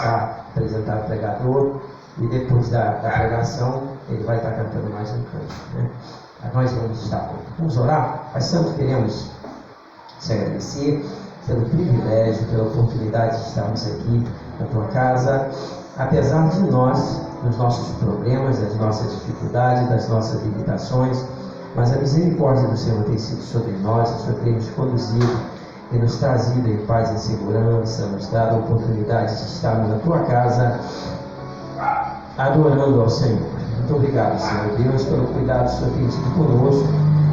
começar a apresentar o pregador, e depois da pregação ele vai estar cantando mais um canto, né? Nós vamos orar. Pai Santo, queremos te agradecer pelo privilégio, pela oportunidade de estarmos aqui na tua casa, apesar de nós, dos nossos problemas, das nossas dificuldades, das nossas limitações, mas a misericórdia do Senhor tem sido sobre nós. O Senhor tem nos conduzido e nos trazido em paz e segurança, nos dado a oportunidade de estarmos na tua casa adorando ao Senhor. Muito obrigado, Senhor Deus, pelo cuidado que o Senhor tem tido conosco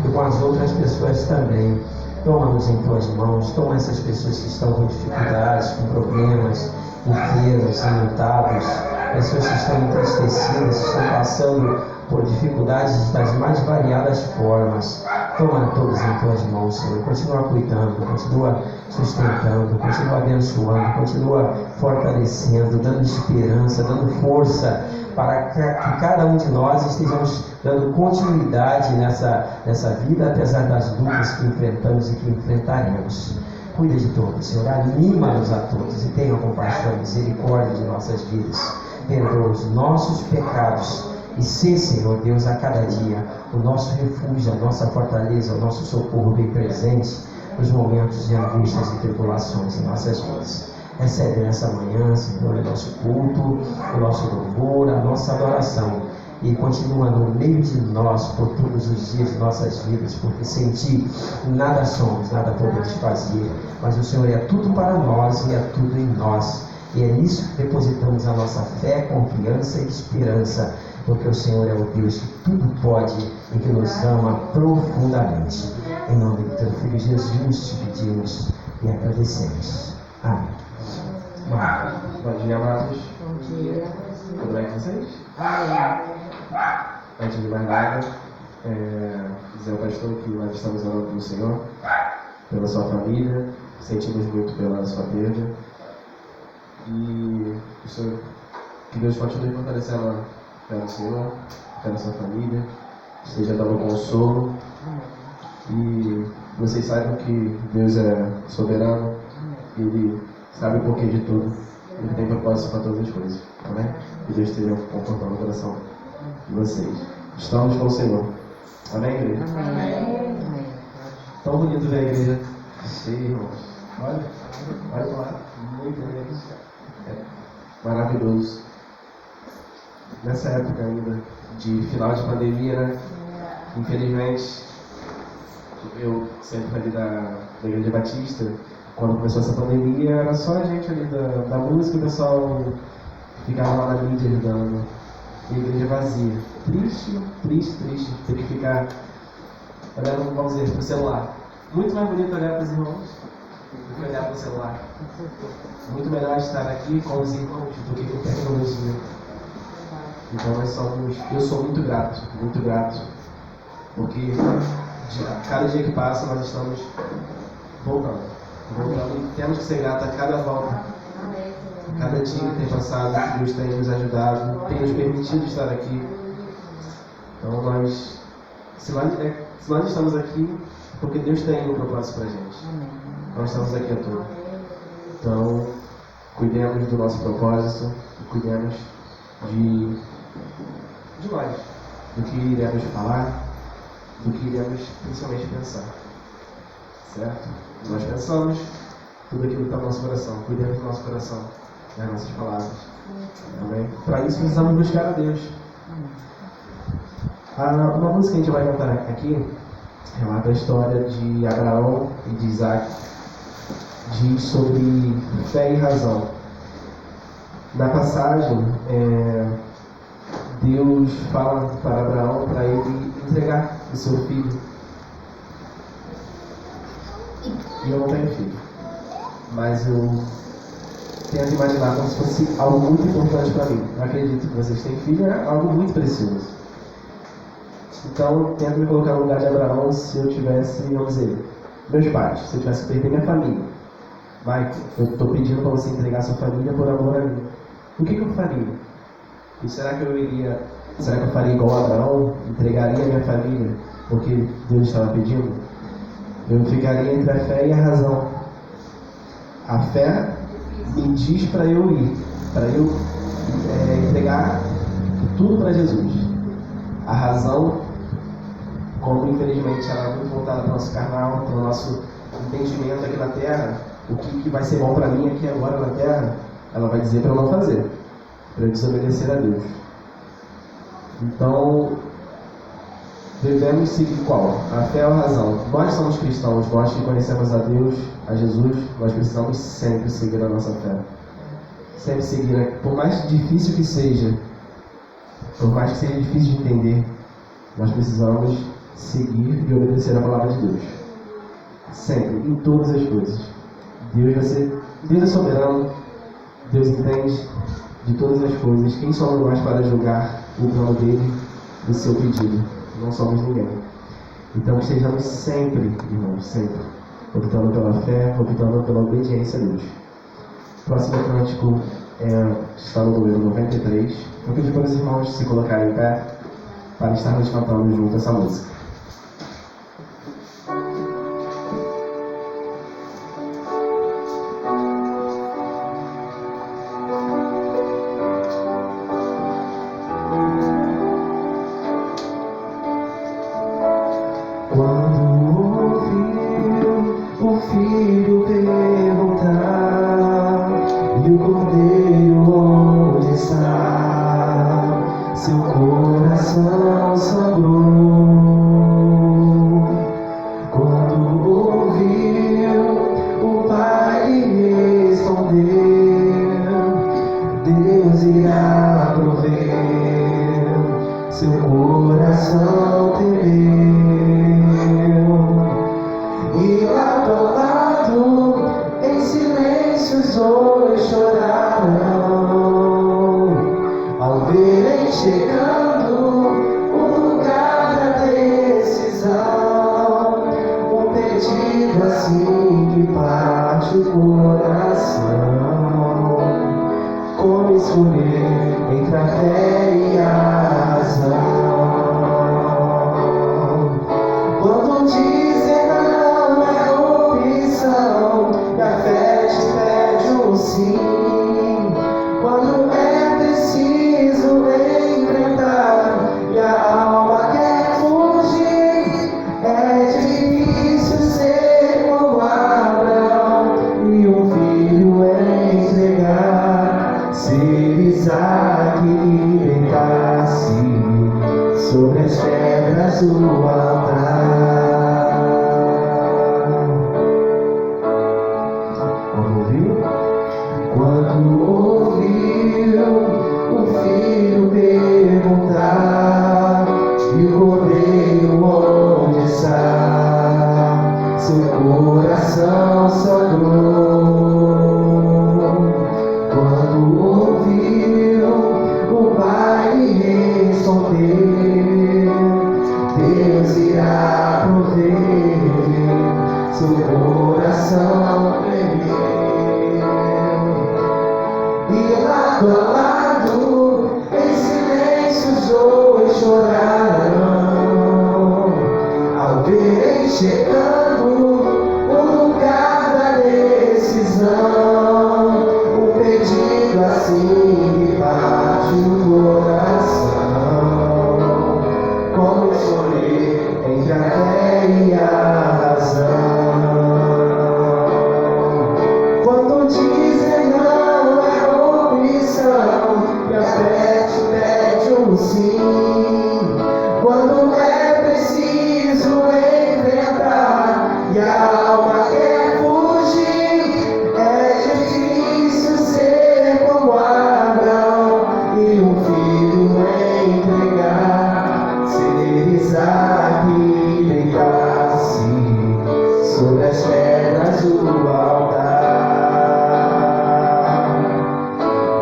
e com as outras pessoas também. Toma-nos em tuas mãos, toma essas pessoas que estão com dificuldades, com problemas, enfermos, enlutados, pessoas que estão entristecidas, que estão passando por dificuldades das mais variadas formas. Toma todos em tuas mãos, Senhor. Continua cuidando, continua sustentando, continua abençoando, continua fortalecendo, dando esperança, dando força para que cada um de nós estejamos dando continuidade nessa vida, apesar das lutas que enfrentamos e que enfrentaremos. Cuida de todos, Senhor. Anima-nos a todos e tenha compaixão e misericórdia de nossas vidas. Perdoa os nossos pecados e ser, Senhor Deus, a cada dia o nosso refúgio, a nossa fortaleza, o nosso socorro bem presente nos momentos de angústias e tribulações em nossas vidas. Recebe nessa manhã, Senhor, o nosso culto, o nosso louvor, a nossa adoração, e continua no meio de nós por todos os dias de nossas vidas, porque sem Ti nada somos, nada podemos fazer, mas o Senhor é tudo para nós e é tudo em nós, e é nisso que depositamos a nossa fé, confiança e esperança, porque o Senhor é o Deus que tudo pode e que nos ama profundamente. Em nome do Teu Filho Jesus te pedimos e agradecemos. Amém. Bom dia, amados. Bom dia. Tudo bem com vocês? Amém. Antes de mais nada, dizer ao pastor que nós estamos orando pelo Senhor, pela sua família, sentimos muito pela sua perda, e que Deus continue fortalecendo a fé no Senhor, pela sua família, esteja dando consolo, e vocês saibam que Deus é soberano, Ele sabe o porquê de tudo, Ele tem propósito para todas as coisas, amém? Que Deus esteja confortando o coração de vocês. Estamos com o Senhor, amém, igreja? Amém. Tão bonito ver a igreja cheia, irmãos. Olha lá, muito lindo. Maravilhoso. Nessa época ainda de final de pandemia, né? Infelizmente, eu sempre fui ali da Igreja Batista. Quando começou essa pandemia, era só a gente ali da música, o pessoal ficava lá na mídia ajudando. E a igreja vazia. Triste, triste, triste. Ter que ficar olhando, vamos dizer, pro celular. Muito mais bonito olhar para os irmãos do que olhar para o celular. Muito melhor estar aqui com os irmãos do que com tecnologia. Então eu sou muito grato, porque cada dia que passa nós estamos voltando, e temos que ser gratos a cada volta, a cada dia que tem passado, que Deus tem nos ajudado, tem nos permitido estar aqui. Então se nós estamos aqui, porque Deus tem um propósito para a gente. Nós estamos aqui a todos. Então, cuidemos do nosso propósito, cuidemos de nós, do que iremos falar, do que iremos principalmente pensar. Certo? Nós pensamos tudo aquilo que está no nosso coração, cuidemos do nosso coração, das nossas palavras. Amém? Para isso precisamos buscar a Deus. Uma música que a gente vai cantar aqui relata a história de Abraão e de Isaac. Diz sobre fé e razão. Na passagem, Deus fala para Abraão para ele entregar o seu filho. E eu não tenho filho, mas eu tento imaginar como se fosse algo muito importante para mim. Eu acredito que vocês têm filho, é algo muito precioso. Então, eu tento me colocar no lugar de Abraão se eu tivesse, vamos dizer, meus pais, se eu tivesse que perder minha família. Michael, eu estou pedindo para você entregar sua família por amor a mim. O que eu faria? E será que eu faria igual Abraão? Entregaria minha família porque Deus estava pedindo? Eu ficaria entre a fé e a razão. A fé me diz para eu ir, para eu entregar tudo para Jesus. A razão, como infelizmente ela é muito voltada para o nosso carnal, para o nosso entendimento aqui na Terra, o que vai ser bom para mim aqui agora na Terra, ela vai dizer para eu não fazer, para eu desobedecer a Deus. Então, devemos seguir qual? A fé ou a razão? Nós somos cristãos, nós que conhecemos a Deus, a Jesus, nós precisamos sempre seguir a nossa fé. Sempre seguir, por mais difícil que seja, por mais que seja difícil de entender, nós precisamos seguir e obedecer a palavra de Deus. Sempre, em todas as coisas. Deus é soberano, Deus entende de todas as coisas. Quem somos nós para julgar o plano dele, o seu pedido? Não somos ninguém. Então estejamos sempre, irmãos, sempre optando pela fé, optando pela obediência a Deus. O próximo cântico está no número 93. Eu pedi para os irmãos se colocarem em pé para estarmos cantando junto essa música.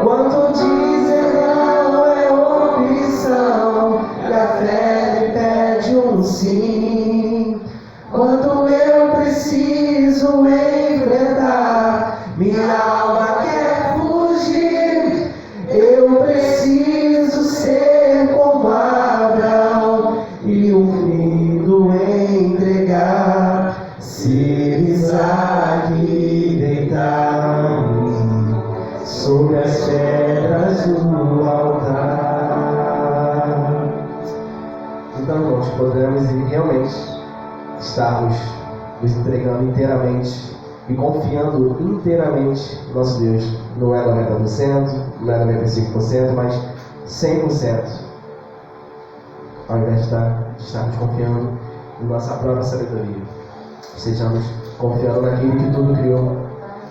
Quando dizer não é opção, brasas do altar. Então, irmãos, podemos realmente estarmos nos entregando inteiramente e confiando inteiramente no nosso Deus. Não é 90%, não é 95%, mas 100%. Ao invés de estarmos confiando em nossa própria sabedoria, estejamos confiando naquele que tudo criou,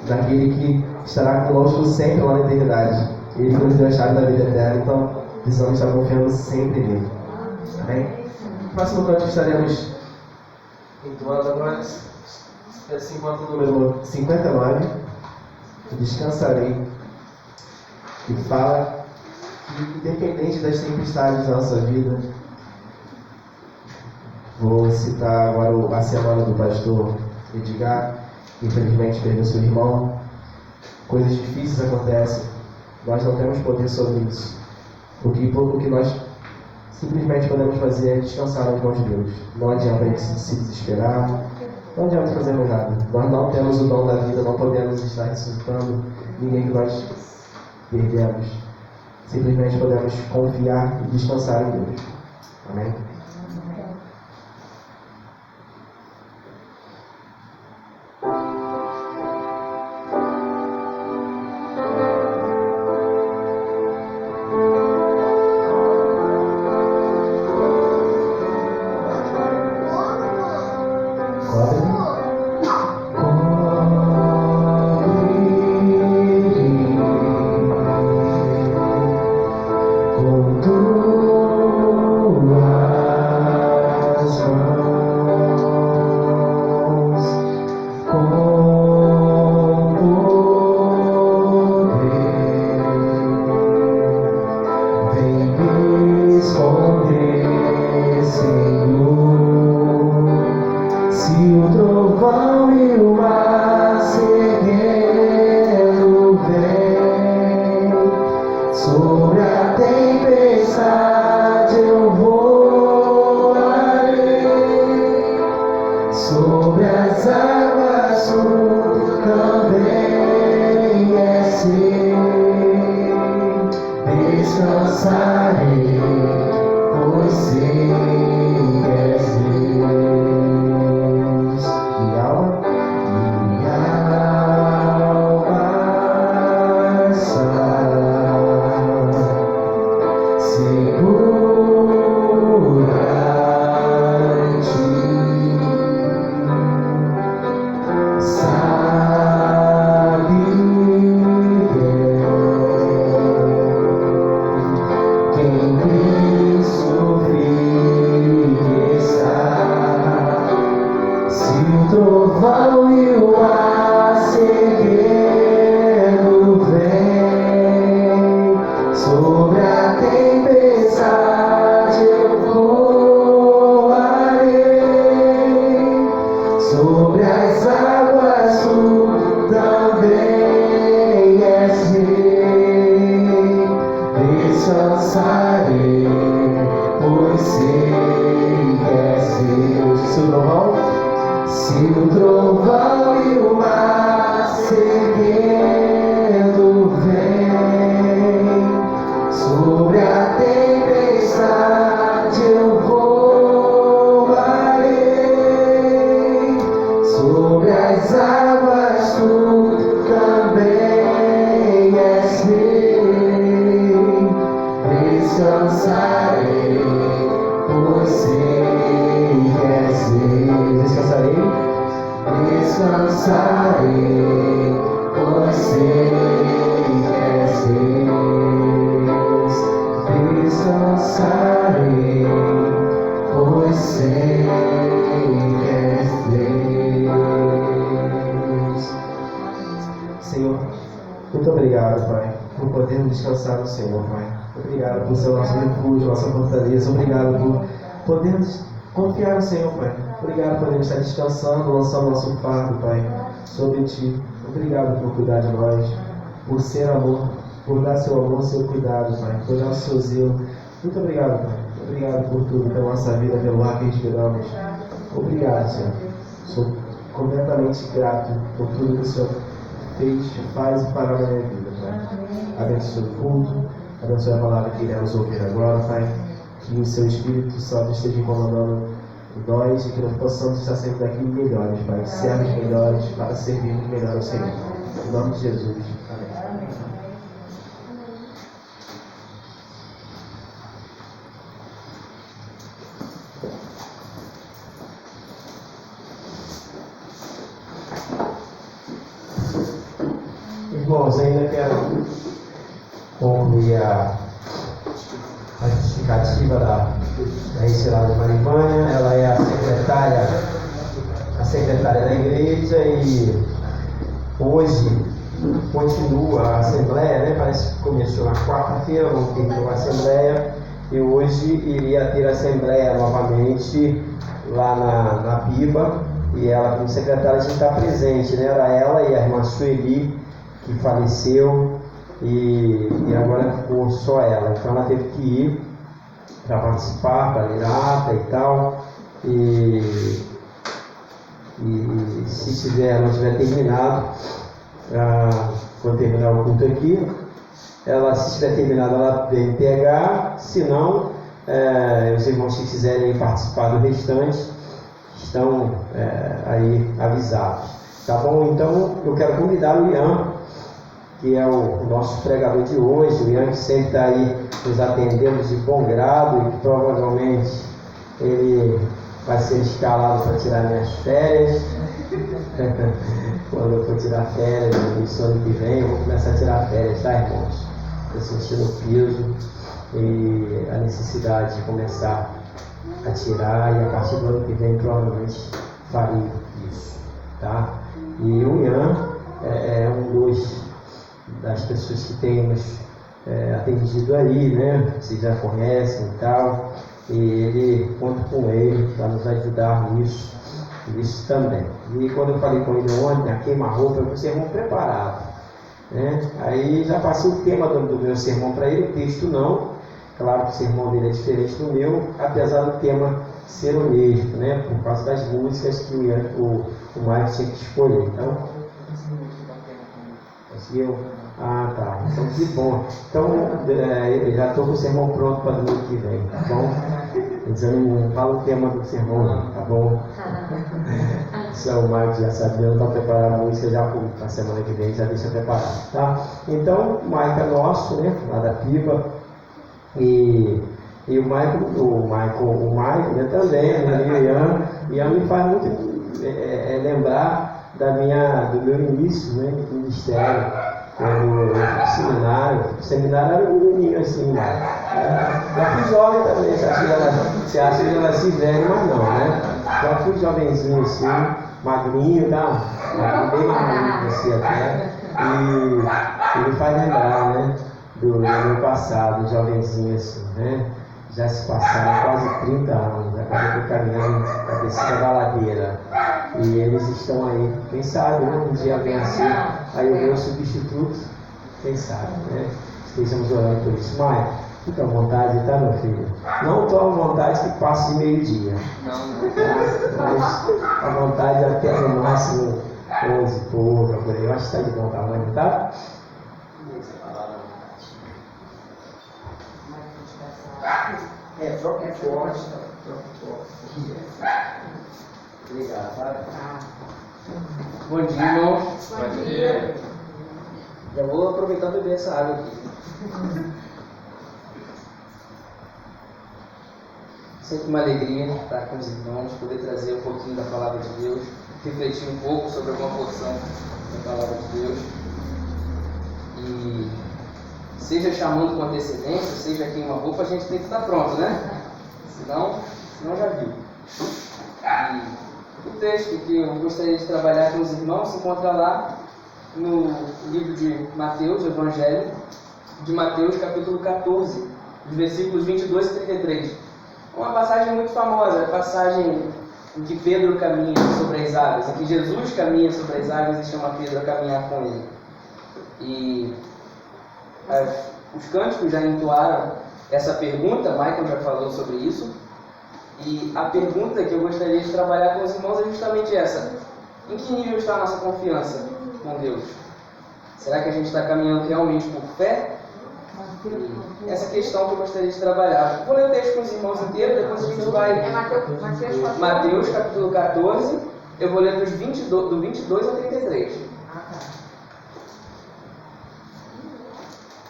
naquele que estará conosco sempre lá na eternidade. Ele que nos deu a chave da vida eterna, então precisamos estar confiando sempre nele. Amém? No próximo canto estaremos entoando agora assim quanto o número 59, Descansarei, que fala que, independente das tempestades da nossa vida, vou citar agora a semana do pastor Edgar, que infelizmente perdeu seu irmão. Coisas difíceis acontecem, nós não temos poder sobre isso. O que nós simplesmente podemos fazer é descansar nas mãos de Deus. Não adianta a gente se desesperar, não adianta fazermos nada. Nós não temos o dom da vida, não podemos estar ressuscitando ninguém que nós perdemos. Simplesmente podemos confiar e descansar em Deus. Amém? Senhor, muito obrigado, Pai, por podermos descansar no Senhor, Pai. Obrigado por ser o nosso refúgio, nossa fortaleza. Obrigado por podermos confiar no Senhor, Pai. Obrigado por podermos estar descansando, lançando nosso fardo, Pai, sobre Ti. Obrigado por cuidar de nós, por ser amor, por dar seu amor, seu cuidado, Pai, por dar o seu zelo. Muito obrigado, Pai. Obrigado por tudo, pela nossa vida, pelo ar que respiramos. Obrigado, Senhor. Sou completamente grato por tudo que o Senhor fez, faz e fará na minha vida, Pai. abençoe o culto, abençoe a palavra que iremos ouvir agora, Pai. Que o Seu Espírito Santo esteja incomodando nós e que nós possamos estar sempre daqui melhores, Pai. Servos melhores para servirmos melhor ao Senhor. Em nome de Jesus. Amém. Irmãos, ainda quero concluir a justificativa da retirada de Marivânia. Ela é a secretária da igreja e hoje continua a assembleia, né? Parece que começou na quarta-feira, não terminou a assembleia, e hoje iria ter assembleia novamente lá na Piba, e ela como secretária a gente está presente, né? Era ela e a irmã Sueli que faleceu e agora ficou só ela, então ela teve que ir para participar, para ler a ata e tal, e se não tiver terminado, quando terminar o culto aqui, se tiver terminado ela vem pegar, se não, os irmãos que quiserem participar do restante estão aí avisados, tá bom? Então eu quero convidar o Ian, que é o nosso pregador de hoje, o Ian que sempre está aí nos atendendo de bom grado e que provavelmente ele vai ser escalado para tirar minhas férias. Quando eu for tirar férias, no ano que vem, eu vou começar a tirar férias, tá, irmãos? Estou sentindo o peso e a necessidade de começar a tirar, e a partir do ano que vem provavelmente farei isso, tá? E o Ian é um das pessoas que tem nos atendido aí, né? Vocês já conhecem e tal, e ele, conta com ele para nos ajudar nisso também. E quando eu falei com ele ontem, a queima-roupa, eu falei, sermão preparado, né? Aí já passei o tema do meu sermão para ele, o texto não, claro que o sermão dele é diferente do meu, apesar do tema ser o mesmo, né? Por causa das músicas que o Mike tinha que escolher. Então, conseguiu? Ah, tá. Então, que bom. Então, eu já estou com o sermão pronto para domingo que vem, tá bom? Não fala o tema do sermão, não, tá bom? Só o Marcos já sabia, eu estou preparando a música já para a semana que vem, já deixa preparado, tá? Então, o Mike é nosso, né? Lá da Piba. E o Michael, né, também, né? O Ian me faz muito lembrar do meu início, né? No ministério. Quando eu fui para o seminário era um menininho assim, já fui jovem também, você acha que eu nasci velho, mas não, né? Já fui jovenzinho assim, magrinho, tá? Bem magrinho que você até, e me faz lembrar, né? Do meu passado, jovenzinho assim, né? Já se passaram quase 30 anos, agora eu estou caminhando para a descida da ladeira. E eles estão aí, quem sabe, né? Um dia vem assim, aí o meu substituto, quem sabe, né? Estejamos orando por isso. Mas, fica à vontade, tá, meu filho? Não estou à vontade que passe de meio-dia. Mas à vontade até no máximo 11 e pouco, por aí. Eu acho que está de bom tamanho, tá? Troca forte. Obrigado, sabe? Bom dia, irmãos. Bom dia. Já vou aproveitar e beber essa água aqui. Sempre uma alegria estar com os irmãos, poder trazer um pouquinho da palavra de Deus, refletir um pouco sobre alguma porção da palavra de Deus. E seja chamando com antecedência, seja aqui uma roupa, a gente tem que estar pronto, né? Senão já viu. E o texto que eu gostaria de trabalhar com os irmãos se encontra lá no livro de Mateus, o Evangelho de Mateus, capítulo 14, dos versículos 22 e 33. Uma passagem muito famosa, a passagem em que Pedro caminha sobre as águas, em que Jesus caminha sobre as águas e chama Pedro a caminhar com ele. E os cânticos já entoaram essa pergunta, Michael já falou sobre isso. E a pergunta que eu gostaria de trabalhar com os irmãos é justamente essa: em que nível está a nossa confiança com Deus? Será que a gente está caminhando realmente por fé? Essa questão que eu gostaria de trabalhar. Vou ler o texto com os irmãos inteiro, depois a gente vai... É Mateus capítulo 14, eu vou ler do 22 ao 33. Ah, tá.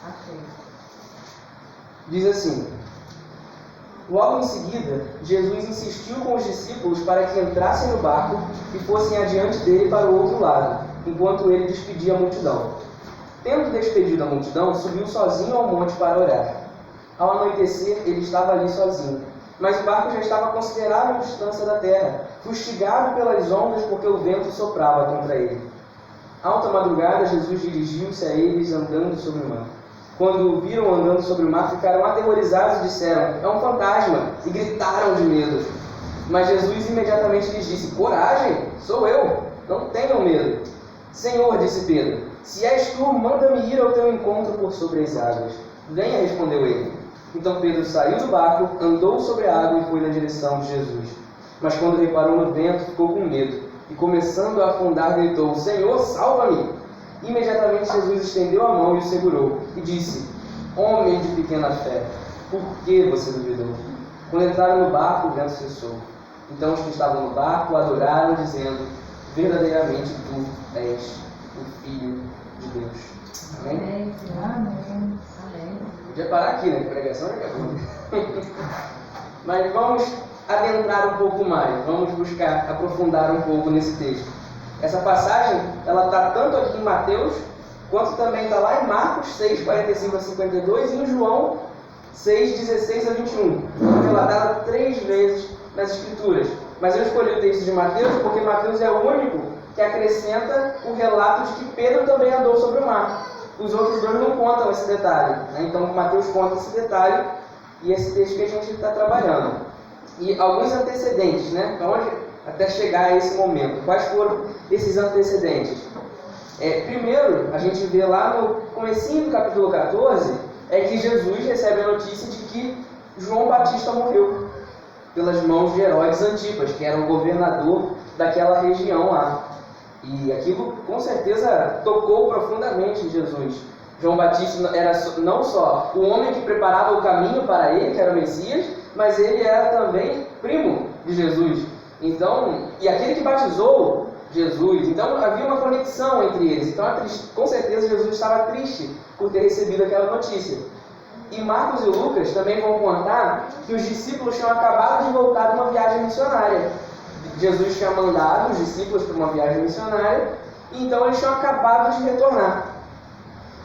Achei. Diz assim: logo em seguida, Jesus insistiu com os discípulos para que entrassem no barco e fossem adiante dele para o outro lado, enquanto ele despedia a multidão. Tendo despedido a multidão, subiu sozinho ao monte para orar. Ao anoitecer, ele estava ali sozinho, mas o barco já estava a considerável distância da terra, fustigado pelas ondas porque o vento soprava contra ele. Alta madrugada, Jesus dirigiu-se a eles andando sobre o mar. Quando o viram andando sobre o mar, ficaram aterrorizados e disseram: é um fantasma, e gritaram de medo. Mas Jesus imediatamente lhes disse: coragem, sou eu, não tenham medo. Senhor, disse Pedro, se és tu, manda-me ir ao teu encontro por sobre as águas. Venha, respondeu ele. Então Pedro saiu do barco, andou sobre a água e foi na direção de Jesus. Mas quando reparou no vento, ficou com medo, e começando a afundar, gritou: Senhor, salva-me! Imediatamente Jesus estendeu a mão e o segurou, e disse: homem de pequena fé, por que você duvidou? Quando entraram no barco, o vento cessou. Então os que estavam no barco adoraram, dizendo: verdadeiramente tu és o Filho de Deus. Amém? Amém. Podia parar aqui, né? Pregação já acabou. Mas vamos adentrar um pouco mais, vamos buscar aprofundar um pouco nesse texto. Essa passagem, ela está tanto aqui em Mateus, quanto também está lá em Marcos 6, 45 a 52 e em João 6, 16 a 21. Ela é relatada 3 vezes nas Escrituras. Mas eu escolhi o texto de Mateus porque Mateus é o único que acrescenta o relato de que Pedro também andou sobre o mar. Os outros dois não contam esse detalhe, né? Então Mateus conta esse detalhe e esse texto que a gente está trabalhando. E alguns antecedentes, né? Até chegar a esse momento. Quais foram esses antecedentes? Primeiro, a gente vê lá no comecinho do capítulo 14, é que Jesus recebe a notícia de que João Batista morreu pelas mãos de Herodes Antipas, que era o governador daquela região lá. E aquilo, com certeza, tocou profundamente em Jesus. João Batista era não só o homem que preparava o caminho para ele, que era o Messias, mas ele era também primo de Jesus. Então, e aquele que batizou Jesus. Então, havia uma conexão entre eles. Então, com certeza, Jesus estava triste por ter recebido aquela notícia. E Marcos e Lucas também vão contar que os discípulos tinham acabado de voltar de uma viagem missionária. Jesus tinha mandado os discípulos para uma viagem missionária, e então eles tinham acabado de retornar.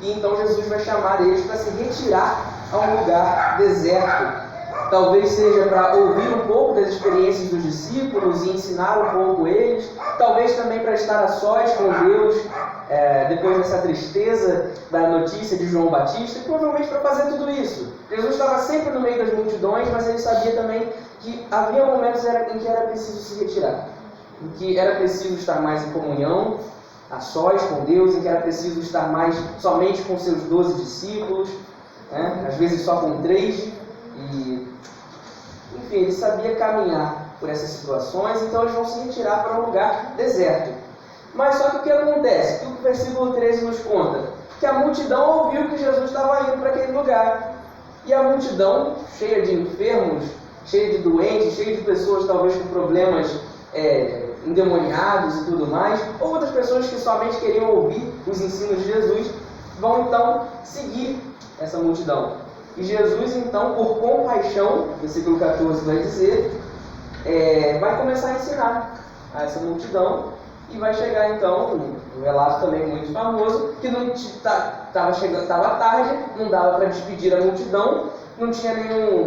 E então Jesus vai chamar eles para se retirar a um lugar deserto. Talvez seja para ouvir um pouco das experiências dos discípulos e ensinar um pouco eles. Talvez também para estar a sós com Deus, depois dessa tristeza da notícia de João Batista. E provavelmente para fazer tudo isso. Jesus estava sempre no meio das multidões, mas ele sabia também que havia momentos em que era preciso se retirar. Em que era preciso estar mais em comunhão, a sós com Deus, em que era preciso estar mais somente com seus 12 discípulos, né? Às vezes só com 3. Enfim, ele sabia caminhar por essas situações, então eles vão se retirar para um lugar deserto. Mas só que o que acontece? O versículo 13 nos conta que a multidão ouviu que Jesus estava indo para aquele lugar. E a multidão, cheia de enfermos, cheia de doentes, cheia de pessoas talvez com problemas endemoniados e tudo mais, ou outras pessoas que somente queriam ouvir os ensinos de Jesus, vão então seguir essa multidão. E Jesus, então, por compaixão, versículo 14 vai dizer, vai começar a ensinar a essa multidão e vai chegar, então, um relato também muito famoso, que não estava tarde, não dava para despedir a multidão, não tinha nenhum...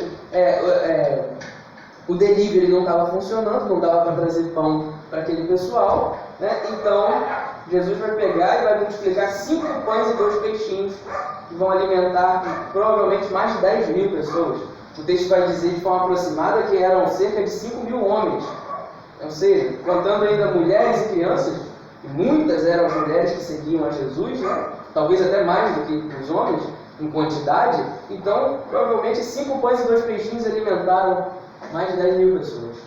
o delivery não estava funcionando, não dava para trazer pão para aquele pessoal, né? Então, Jesus vai pegar e vai multiplicar 5 pães e 2 peixinhos, que vão alimentar provavelmente mais de 10 mil pessoas. O texto vai dizer de forma aproximada que eram cerca de 5 mil homens. Ou seja, contando ainda mulheres e crianças, e muitas eram as mulheres que seguiam a Jesus, né? Talvez até mais do que os homens em quantidade. Então, provavelmente 5 pães e 2 peixinhos alimentaram mais de 10 mil pessoas.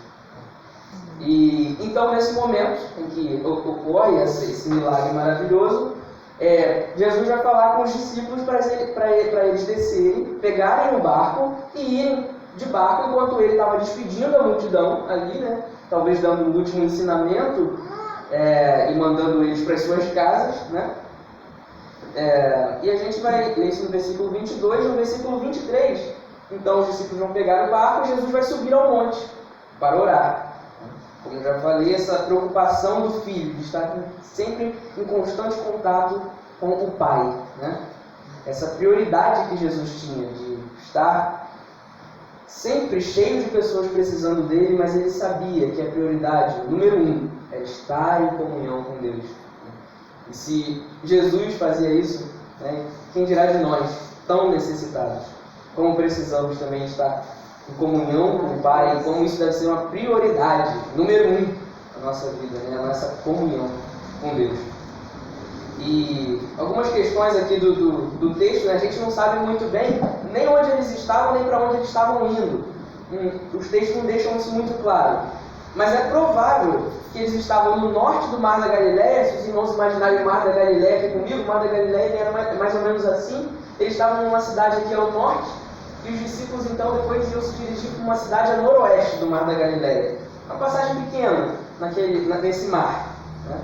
E então, nesse momento em que ocorre esse milagre maravilhoso, Jesus vai falar com os discípulos para eles descerem, pegarem o barco e irem de barco enquanto ele estava despedindo a multidão ali, né? Talvez dando um último ensinamento e mandando eles para as suas casas, né? E a gente vai ler isso no versículo 22, no versículo 23. Então os discípulos vão pegar o barco e Jesus vai subir ao monte para orar. Como eu já falei, essa preocupação do filho, de estar sempre em constante contato com o Pai, né? Essa prioridade que Jesus tinha de estar sempre cheio de pessoas precisando dele, mas ele sabia que a prioridade, número 1, é estar em comunhão com Deus. E se Jesus fazia isso, né, quem dirá de nós, tão necessitados, como precisamos também estar em comunhão com o Pai, e como isso deve ser uma prioridade, número 1, na nossa vida, né, a nossa comunhão com Deus. E algumas questões aqui do texto, né, a gente não sabe muito bem nem onde eles estavam, nem para onde eles estavam indo. Os textos não deixam isso muito claro. Mas é provável que eles estavam no norte do Mar da Galileia. Se os irmãos imaginarem o Mar da Galileia aqui comigo, o Mar da Galileia ele era mais ou menos assim. Eles estavam numa cidade aqui ao norte, e os discípulos então depois iam se dirigir para uma cidade a noroeste do Mar da Galileia. Uma passagem pequena nesse mar, né?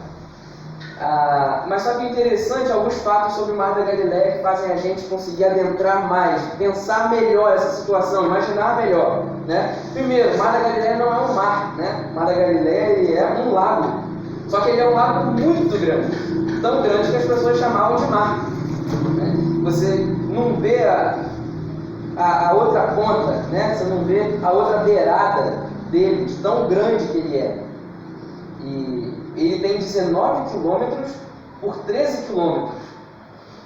Mas só que é interessante alguns fatos sobre o Mar da Galileia que fazem a gente conseguir adentrar mais, pensar melhor essa situação, imaginar melhor, né? Primeiro, o Mar da Galileia não é um mar, né? O Mar da Galileia ele é um lago, só que ele é um lago muito grande, tão grande que as pessoas chamavam de mar, né? Você não vê a outra ponta, né? Você não vê a outra beirada dele, de tão grande que ele é. E ele tem 19 quilômetros por 13 quilômetros.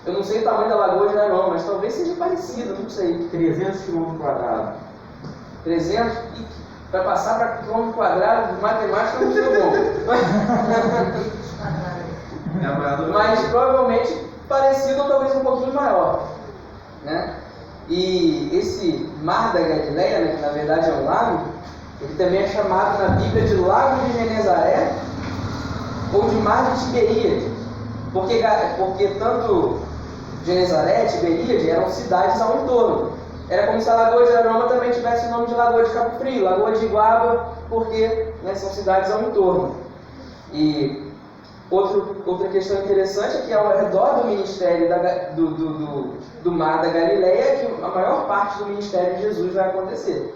Eu não sei o tamanho da Lagoa de Nairobi, mas talvez seja parecido, não sei. 300 km quadrados. 300? E para passar para quilômetro quadrado, matemática não sei bom. Mas provavelmente parecido ou talvez um pouquinho maior, né? E esse Mar da Galileia, né, que na verdade é um lago, ele também é chamado na Bíblia de Lago de Genezaré ou de Mar de Tiberíade, porque tanto Genezaré e Tiberíade eram cidades ao entorno. Era como se a Lagoa de Aroma também tivesse o nome de Lagoa de Cabo Frio, Lagoa de Iguaba, porque, né, são cidades ao entorno. E outra questão interessante é que ao redor do ministério do Mar da Galileia é que a maior parte do ministério de Jesus vai acontecer.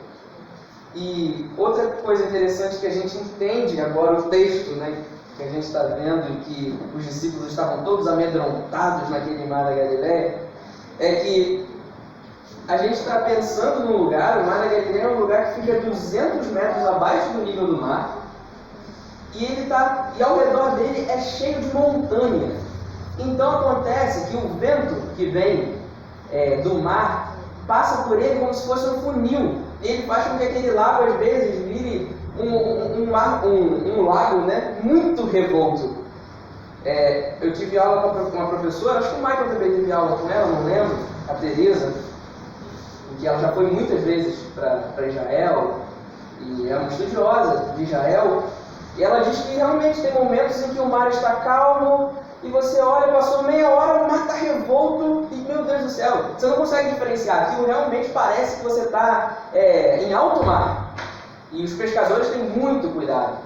E outra coisa interessante que a gente entende agora o texto, né, que a gente está vendo e que os discípulos estavam todos amedrontados naquele Mar da Galileia, é que a gente está pensando num lugar, o Mar da Galileia é um lugar que fica 200 metros abaixo do nível do mar, e ao redor dele é cheio de montanha. Então acontece que o vento que vem do mar passa por ele como se fosse um funil. Ele faz com que aquele lago às vezes vire um lago, né, muito revolto. Eu tive aula com uma professora, acho que o Michael também teve aula com ela, não lembro, a Teresa, em que ela já foi muitas vezes para Israel, e é uma estudiosa de Israel, e ela diz que realmente tem momentos em que o mar está calmo, e você olha, passou meia hora, o mar está revolto, e meu Deus do céu, você não consegue diferenciar. Aquilo realmente parece que você está em alto mar. E os pescadores têm muito cuidado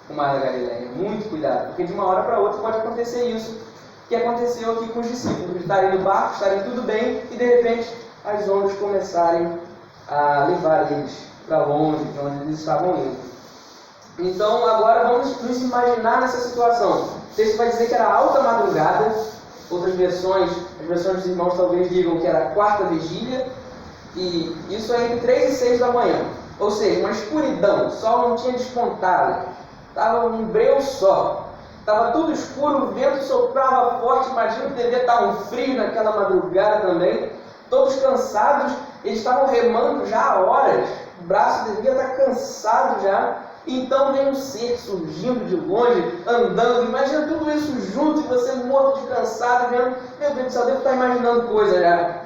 com o Mar da Galileia, muito cuidado, porque de uma hora para outra pode acontecer isso que aconteceu aqui com os discípulos, estarem no barco, estarem tudo bem, e de repente as ondas começarem a levar eles para longe, de onde eles estavam indo. Então agora vamos nos imaginar nessa situação. O texto vai dizer que era alta madrugada, outras versões, as versões dos irmãos talvez digam que era a quarta vigília, e isso é entre 3 e 6 da manhã. Ou seja, uma escuridão, o sol não tinha despontado, estava um breu só, estava tudo escuro, o vento soprava forte, imagina que devia estar um frio naquela madrugada também, todos cansados, eles estavam remando já há horas, o braço devia estar cansado já. Então vem um ser surgindo de longe, andando, imagina tudo isso junto e você morto de cansado, vendo, meu Deus do céu, devo estar imaginando coisa já.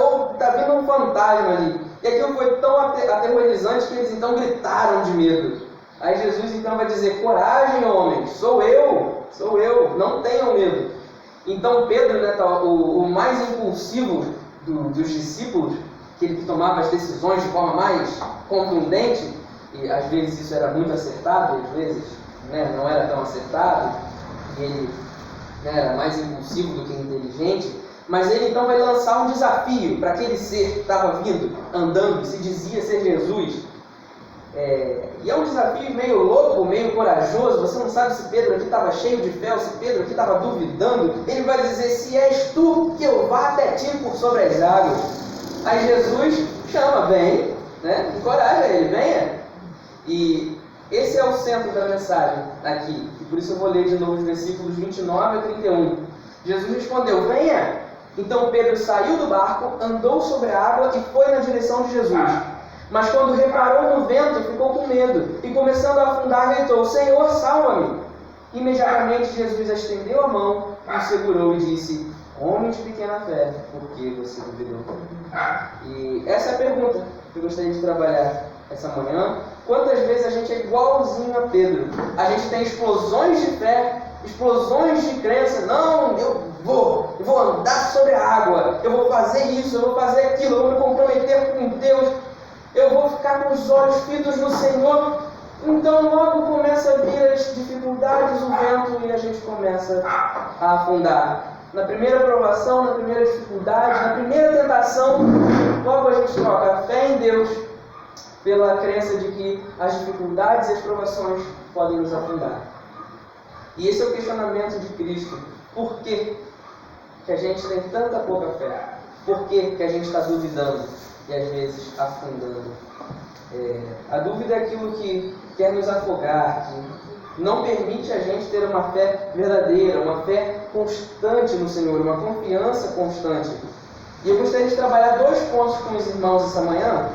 Ou está vindo um fantasma ali. E aquilo foi tão aterrorizante que eles então gritaram de medo. Aí Jesus então vai dizer, coragem homens, sou eu, não tenham medo. Então Pedro, né, o mais impulsivo dos discípulos, aquele que tomava as decisões de forma mais contundente, e às vezes isso era muito acertado, e às vezes, né, não era tão acertado, e ele, né, era mais impulsivo do que inteligente, mas ele então vai lançar um desafio para aquele ser que estava vindo, andando, que se dizia ser Jesus. E é um desafio meio louco, meio corajoso. Você não sabe se Pedro aqui estava cheio de fé ou se Pedro aqui estava duvidando. Ele vai dizer: se és tu, que eu vá até ti por sobre as águas. Aí Jesus chama: vem, né? Encoraja ele: venha. E esse é o centro da mensagem aqui, e por isso eu vou ler de novo os versículos 29 a 31. Jesus respondeu: venha. Então Pedro saiu do barco, andou sobre a água e foi na direção de Jesus. Mas quando reparou no vento, ficou com medo, e começando a afundar, gritou: Senhor, salva-me! Imediatamente Jesus estendeu a mão, o segurou e disse: homem de pequena fé, por que você duvidou? E essa é a pergunta que eu gostaria de trabalhar essa manhã. Quantas vezes a gente é igualzinho a Pedro? A gente tem explosões de fé, explosões de crença. Não, eu vou andar sobre a água, eu vou fazer isso, eu vou fazer aquilo, eu vou me comprometer com Deus, eu vou ficar com os olhos fitos no Senhor. Então logo começa a vir as dificuldades, o vento, e a gente começa a afundar. Na primeira provação, na primeira dificuldade, na primeira tentação, logo a gente troca a fé em Deus pela crença de que as dificuldades e as provações podem nos afundar. E esse é o questionamento de Cristo. Por que a gente tem tanta pouca fé? Por que a gente está duvidando e às vezes afundando? A dúvida é aquilo que quer nos afogar, que não permite a gente ter uma fé verdadeira, uma fé constante no Senhor, uma confiança constante. E eu gostaria de trabalhar 2 pontos com os irmãos essa manhã,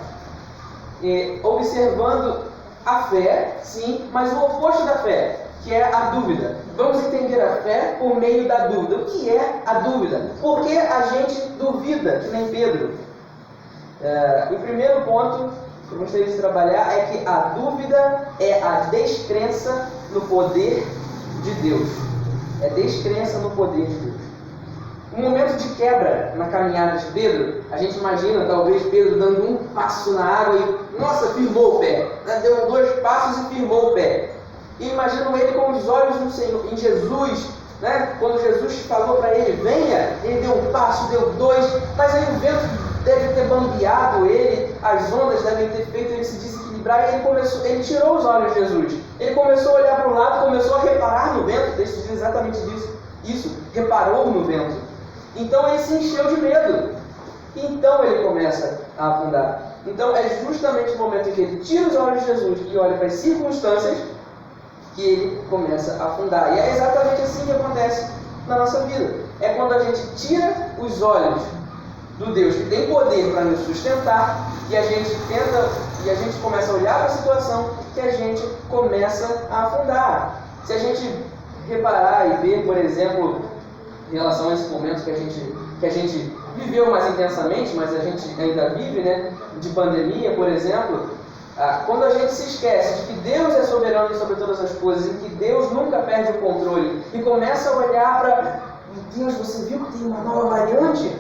observando a fé, sim, mas o oposto da fé, que é a dúvida. Vamos entender a fé por meio da dúvida. O que é a dúvida? Por que a gente duvida, que nem Pedro? O primeiro ponto que eu gostaria de trabalhar é que a dúvida é a descrença no poder de Deus. É descrença no poder de Deus. Um momento de quebra na caminhada de Pedro, a gente imagina talvez Pedro dando um passo na água e, nossa, firmou o pé. Deu 2 passos e firmou o pé. E imaginam ele com os olhos no Senhor, em Jesus, né? Quando Jesus falou para ele: venha, ele deu 1 passo, deu 2, mas aí o vento deve ter bambeado ele, as ondas devem ter feito ele se desequilibrar, e ele tirou os olhos de Jesus. Ele começou a olhar para o lado, começou a reparar no vento. O texto diz exatamente isso, reparou no vento. Então ele se encheu de medo. Então ele começa a afundar. Então é justamente o momento em que ele tira os olhos de Jesus e olha para as circunstâncias que ele começa a afundar. E é exatamente assim que acontece na nossa vida. É quando a gente tira os olhos do Deus que tem poder para nos sustentar, e a gente começa a olhar para a situação, que a gente começa a afundar. Se a gente reparar e ver, por exemplo, em relação a esse momento que a gente viveu mais intensamente, mas a gente ainda vive, né, de pandemia, por exemplo, quando a gente se esquece de que Deus é soberano sobre todas as coisas e que Deus nunca perde o controle, e começa a olhar para: meu Deus, você viu que tem uma nova variante?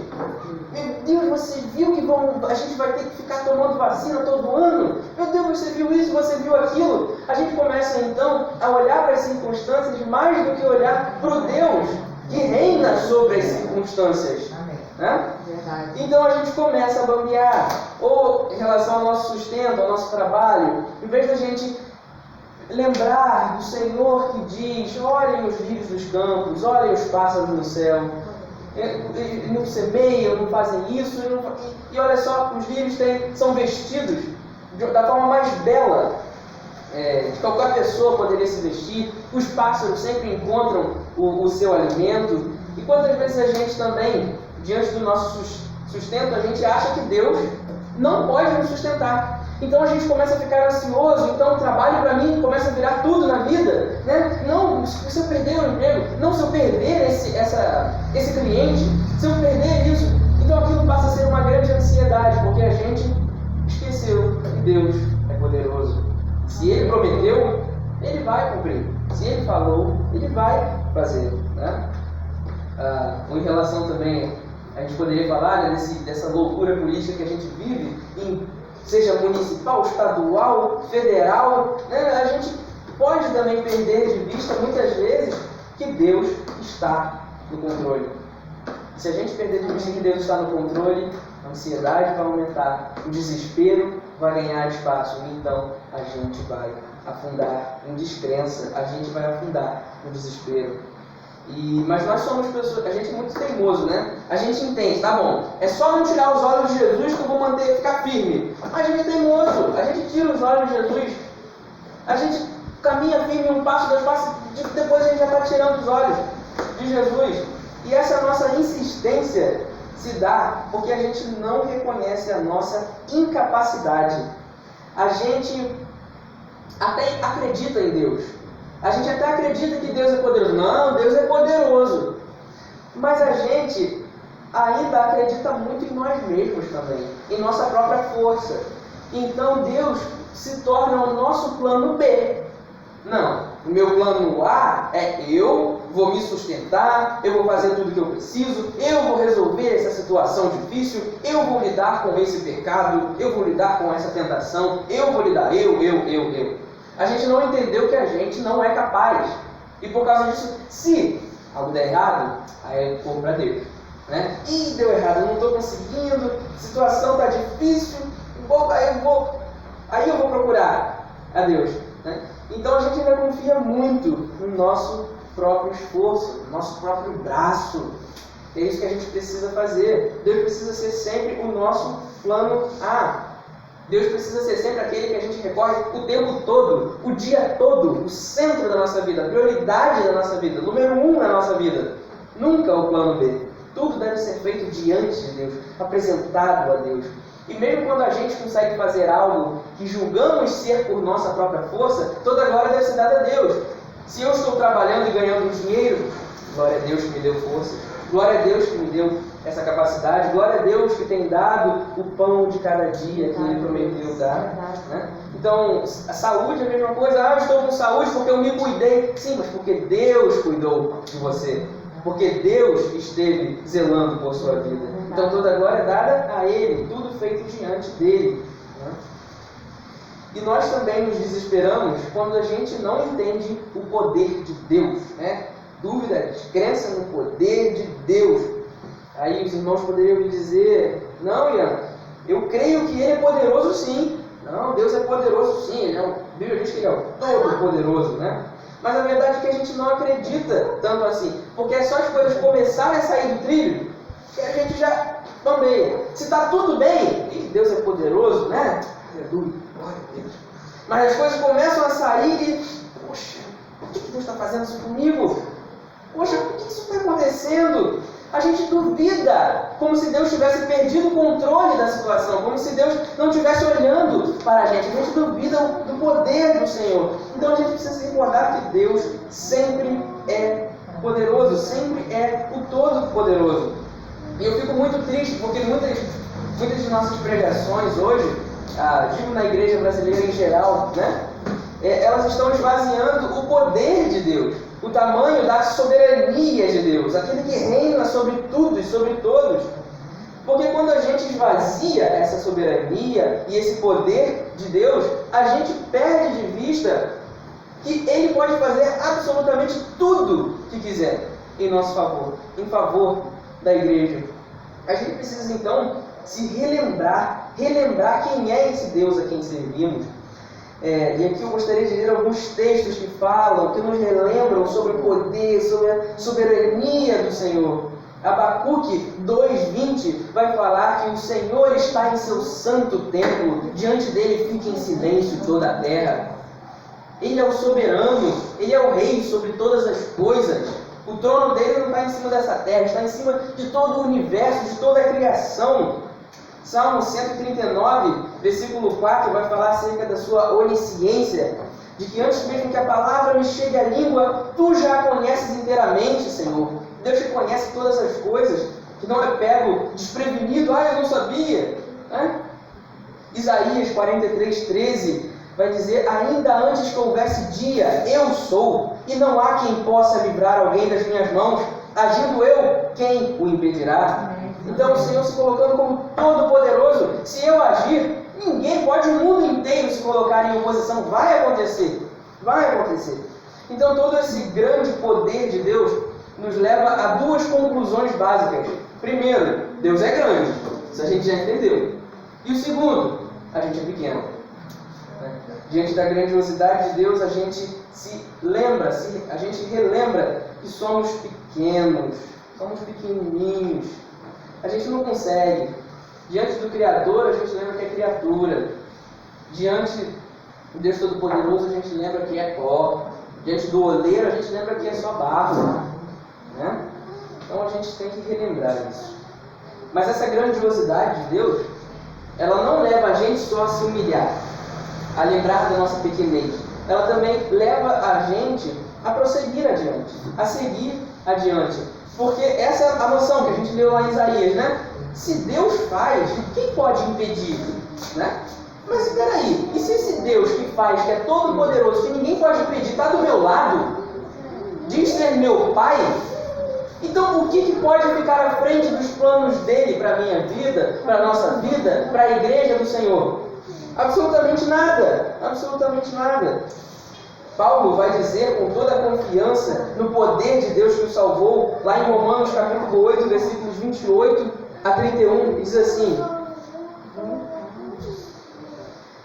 Meu Deus, você viu que a gente vai ter que ficar tomando vacina todo ano? Meu Deus, você viu isso, você viu aquilo? A gente começa então a olhar para as circunstâncias mais do que olhar para o Deus que reina sobre as circunstâncias. Né? Então a gente começa a bambear, ou em relação ao nosso sustento, ao nosso trabalho, em vez da gente lembrar do Senhor que diz: olhem os lírios dos campos, olhem os pássaros no céu, não semeiam, não fazem isso, e olha só, os lírios são vestidos da forma mais bela de qualquer pessoa poderia se vestir. Os pássaros sempre encontram o seu alimento. E quantas vezes a gente também, diante do nosso sustento, a gente acha que Deus não pode nos sustentar. Então a gente começa a ficar ansioso. Então o trabalho para mim começa a virar tudo na vida, né? Não, se eu perder o emprego, não, se eu perder esse cliente, se eu perder isso, então aquilo passa a ser uma grande ansiedade, porque a gente esqueceu que Deus é poderoso. Se Ele prometeu, Ele vai cumprir. Se Ele falou, Ele vai fazer, né? Ou em relação também, a gente poderia falar, né, dessa loucura política que a gente vive, seja municipal, estadual, federal, né, a gente pode também perder de vista muitas vezes que Deus está no controle. Se a gente perder de vista que Deus está no controle, a ansiedade vai aumentar, o desespero vai ganhar espaço, e então a gente vai afundar em descrença, a gente vai afundar no desespero. Mas nós somos pessoas, a gente é muito teimoso, né? A gente entende, tá bom, é só não tirar os olhos de Jesus que eu vou ficar firme. Mas a gente é teimoso, a gente tira os olhos de Jesus, a gente caminha firme um passo, dois passos, depois a gente já está tirando os olhos de Jesus. E essa nossa insistência se dá porque a gente não reconhece a nossa incapacidade. A gente até acredita em Deus. A gente até acredita que Deus é poderoso. Não, Deus é poderoso. Mas a gente ainda acredita muito em nós mesmos também, em nossa própria força. Então Deus se torna o nosso plano B. Não, o meu plano A é eu vou me sustentar, eu vou fazer tudo o que eu preciso, eu vou resolver essa situação difícil, eu vou lidar com esse pecado, eu vou lidar com essa tentação, eu vou lidar, eu. A gente não entendeu que a gente não é capaz. E por causa disso, se algo der errado, aí eu corro para Deus. Né? Ih, deu errado, eu não estou conseguindo, a situação está difícil, aí eu vou procurar a Deus. Né? Então a gente ainda confia muito no nosso próprio esforço, no nosso próprio braço. É isso que a gente precisa fazer. Deus precisa ser sempre o nosso plano A. Deus precisa ser sempre aquele que a gente recorre o tempo todo, o dia todo, o centro da nossa vida, a prioridade da nossa vida, número 1 na nossa vida. Nunca o plano B. Tudo deve ser feito diante de Deus, apresentado a Deus. E mesmo quando a gente consegue fazer algo que julgamos ser por nossa própria força, toda a glória deve ser dada a Deus. Se eu estou trabalhando e ganhando dinheiro, glória a Deus que me deu força, glória a Deus que me deu essa capacidade, glória a Deus que tem dado o pão de cada dia que Ele prometeu dar. Né? Então, a saúde é a mesma coisa. Eu estou com saúde porque eu me cuidei. Sim, mas porque Deus cuidou de você. Porque Deus esteve zelando por sua vida. Então toda a glória é dada a Ele, tudo feito diante dEle. Né? E nós também nos desesperamos quando a gente não entende o poder de Deus. Né? Dúvida, descrença no poder de Deus. Aí os irmãos poderiam me dizer, não, Ian, eu creio que Ele é poderoso sim. Não, Deus é poderoso sim. A Bíblia diz que Ele é o todo-poderoso, né? Mas a verdade é que a gente não acredita tanto assim. Porque é só as coisas começarem a sair do trilho que a gente já bambeia. Se está tudo bem, Deus é poderoso, né? Aleluia, glória a Deus. Mas as coisas começam a sair e, poxa, por que Deus está fazendo isso comigo? Poxa, por que isso está acontecendo? A gente duvida, como se Deus tivesse perdido o controle da situação, como se Deus não estivesse olhando para a gente duvida do poder do Senhor. Então a gente precisa se recordar que Deus sempre é poderoso, sempre é o Todo-Poderoso. E eu fico muito triste, porque muitas de nossas pregações hoje, digo na igreja brasileira em geral, né, elas estão esvaziando o poder de Deus, o tamanho da soberania de Deus, aquele que reina sobre tudo e sobre todos. Porque quando a gente esvazia essa soberania e esse poder de Deus, a gente perde de vista que Ele pode fazer absolutamente tudo que quiser em nosso favor, em favor da igreja. A gente precisa então se relembrar quem é esse Deus a quem servimos. E aqui eu gostaria de ler alguns textos que falam, que nos relembram sobre o poder, sobre a soberania do Senhor. Abacuque 2:20 vai falar que o Senhor está em seu santo templo, diante dele fica em silêncio toda a terra. Ele é o soberano, ele é o rei sobre todas as coisas. O trono dele não está em cima dessa terra, está em cima de todo o universo, de toda a criação. Salmo 139, versículo 4, vai falar acerca da sua onisciência, de que antes mesmo que a palavra me chegue à língua, tu já a conheces inteiramente, Senhor. Deus te conhece todas as coisas, que não é pego desprevenido, eu não sabia. Isaías 43:13 vai dizer, ainda antes que houvesse dia, eu sou, e não há quem possa livrar alguém das minhas mãos. agindo eu, quem o impedirá? Então o Senhor se colocando como todo-poderoso. Se eu agir, ninguém pode, o mundo inteiro se colocar em oposição. Vai acontecer. Vai acontecer. Então todo esse grande poder de Deus nos leva a duas conclusões básicas. Primeiro, Deus é grande. Isso a gente já entendeu. E o segundo, a gente é pequeno. Diante da grandiosidade de Deus, a gente se lembra, a gente relembra que somos pequenos, somos pequenininhos. A gente não consegue. Diante do Criador, a gente lembra que é criatura. Diante do Deus Todo-Poderoso, a gente lembra que é pó. Diante do oleiro, a gente lembra que é só barro. Né? Então a gente tem que relembrar isso. Mas essa grandiosidade de Deus, ela não leva a gente só a se humilhar, a lembrar da nossa pequenez. Ela também leva a gente a prosseguir adiante, a seguir adiante. Porque essa é a noção que a gente leu lá em Isaías, né? Se Deus faz, quem pode impedir? Né? Mas espera aí, e se esse Deus que faz, que é todo poderoso, que ninguém pode impedir, está do meu lado, diz ser meu Pai, então o que pode ficar à frente dos planos dele para a minha vida, para a nossa vida, para a igreja do Senhor? Absolutamente nada, absolutamente nada. Paulo vai dizer com toda a confiança no poder de Deus que o salvou, lá em Romanos capítulo 8, versículos 28 a 31, diz assim: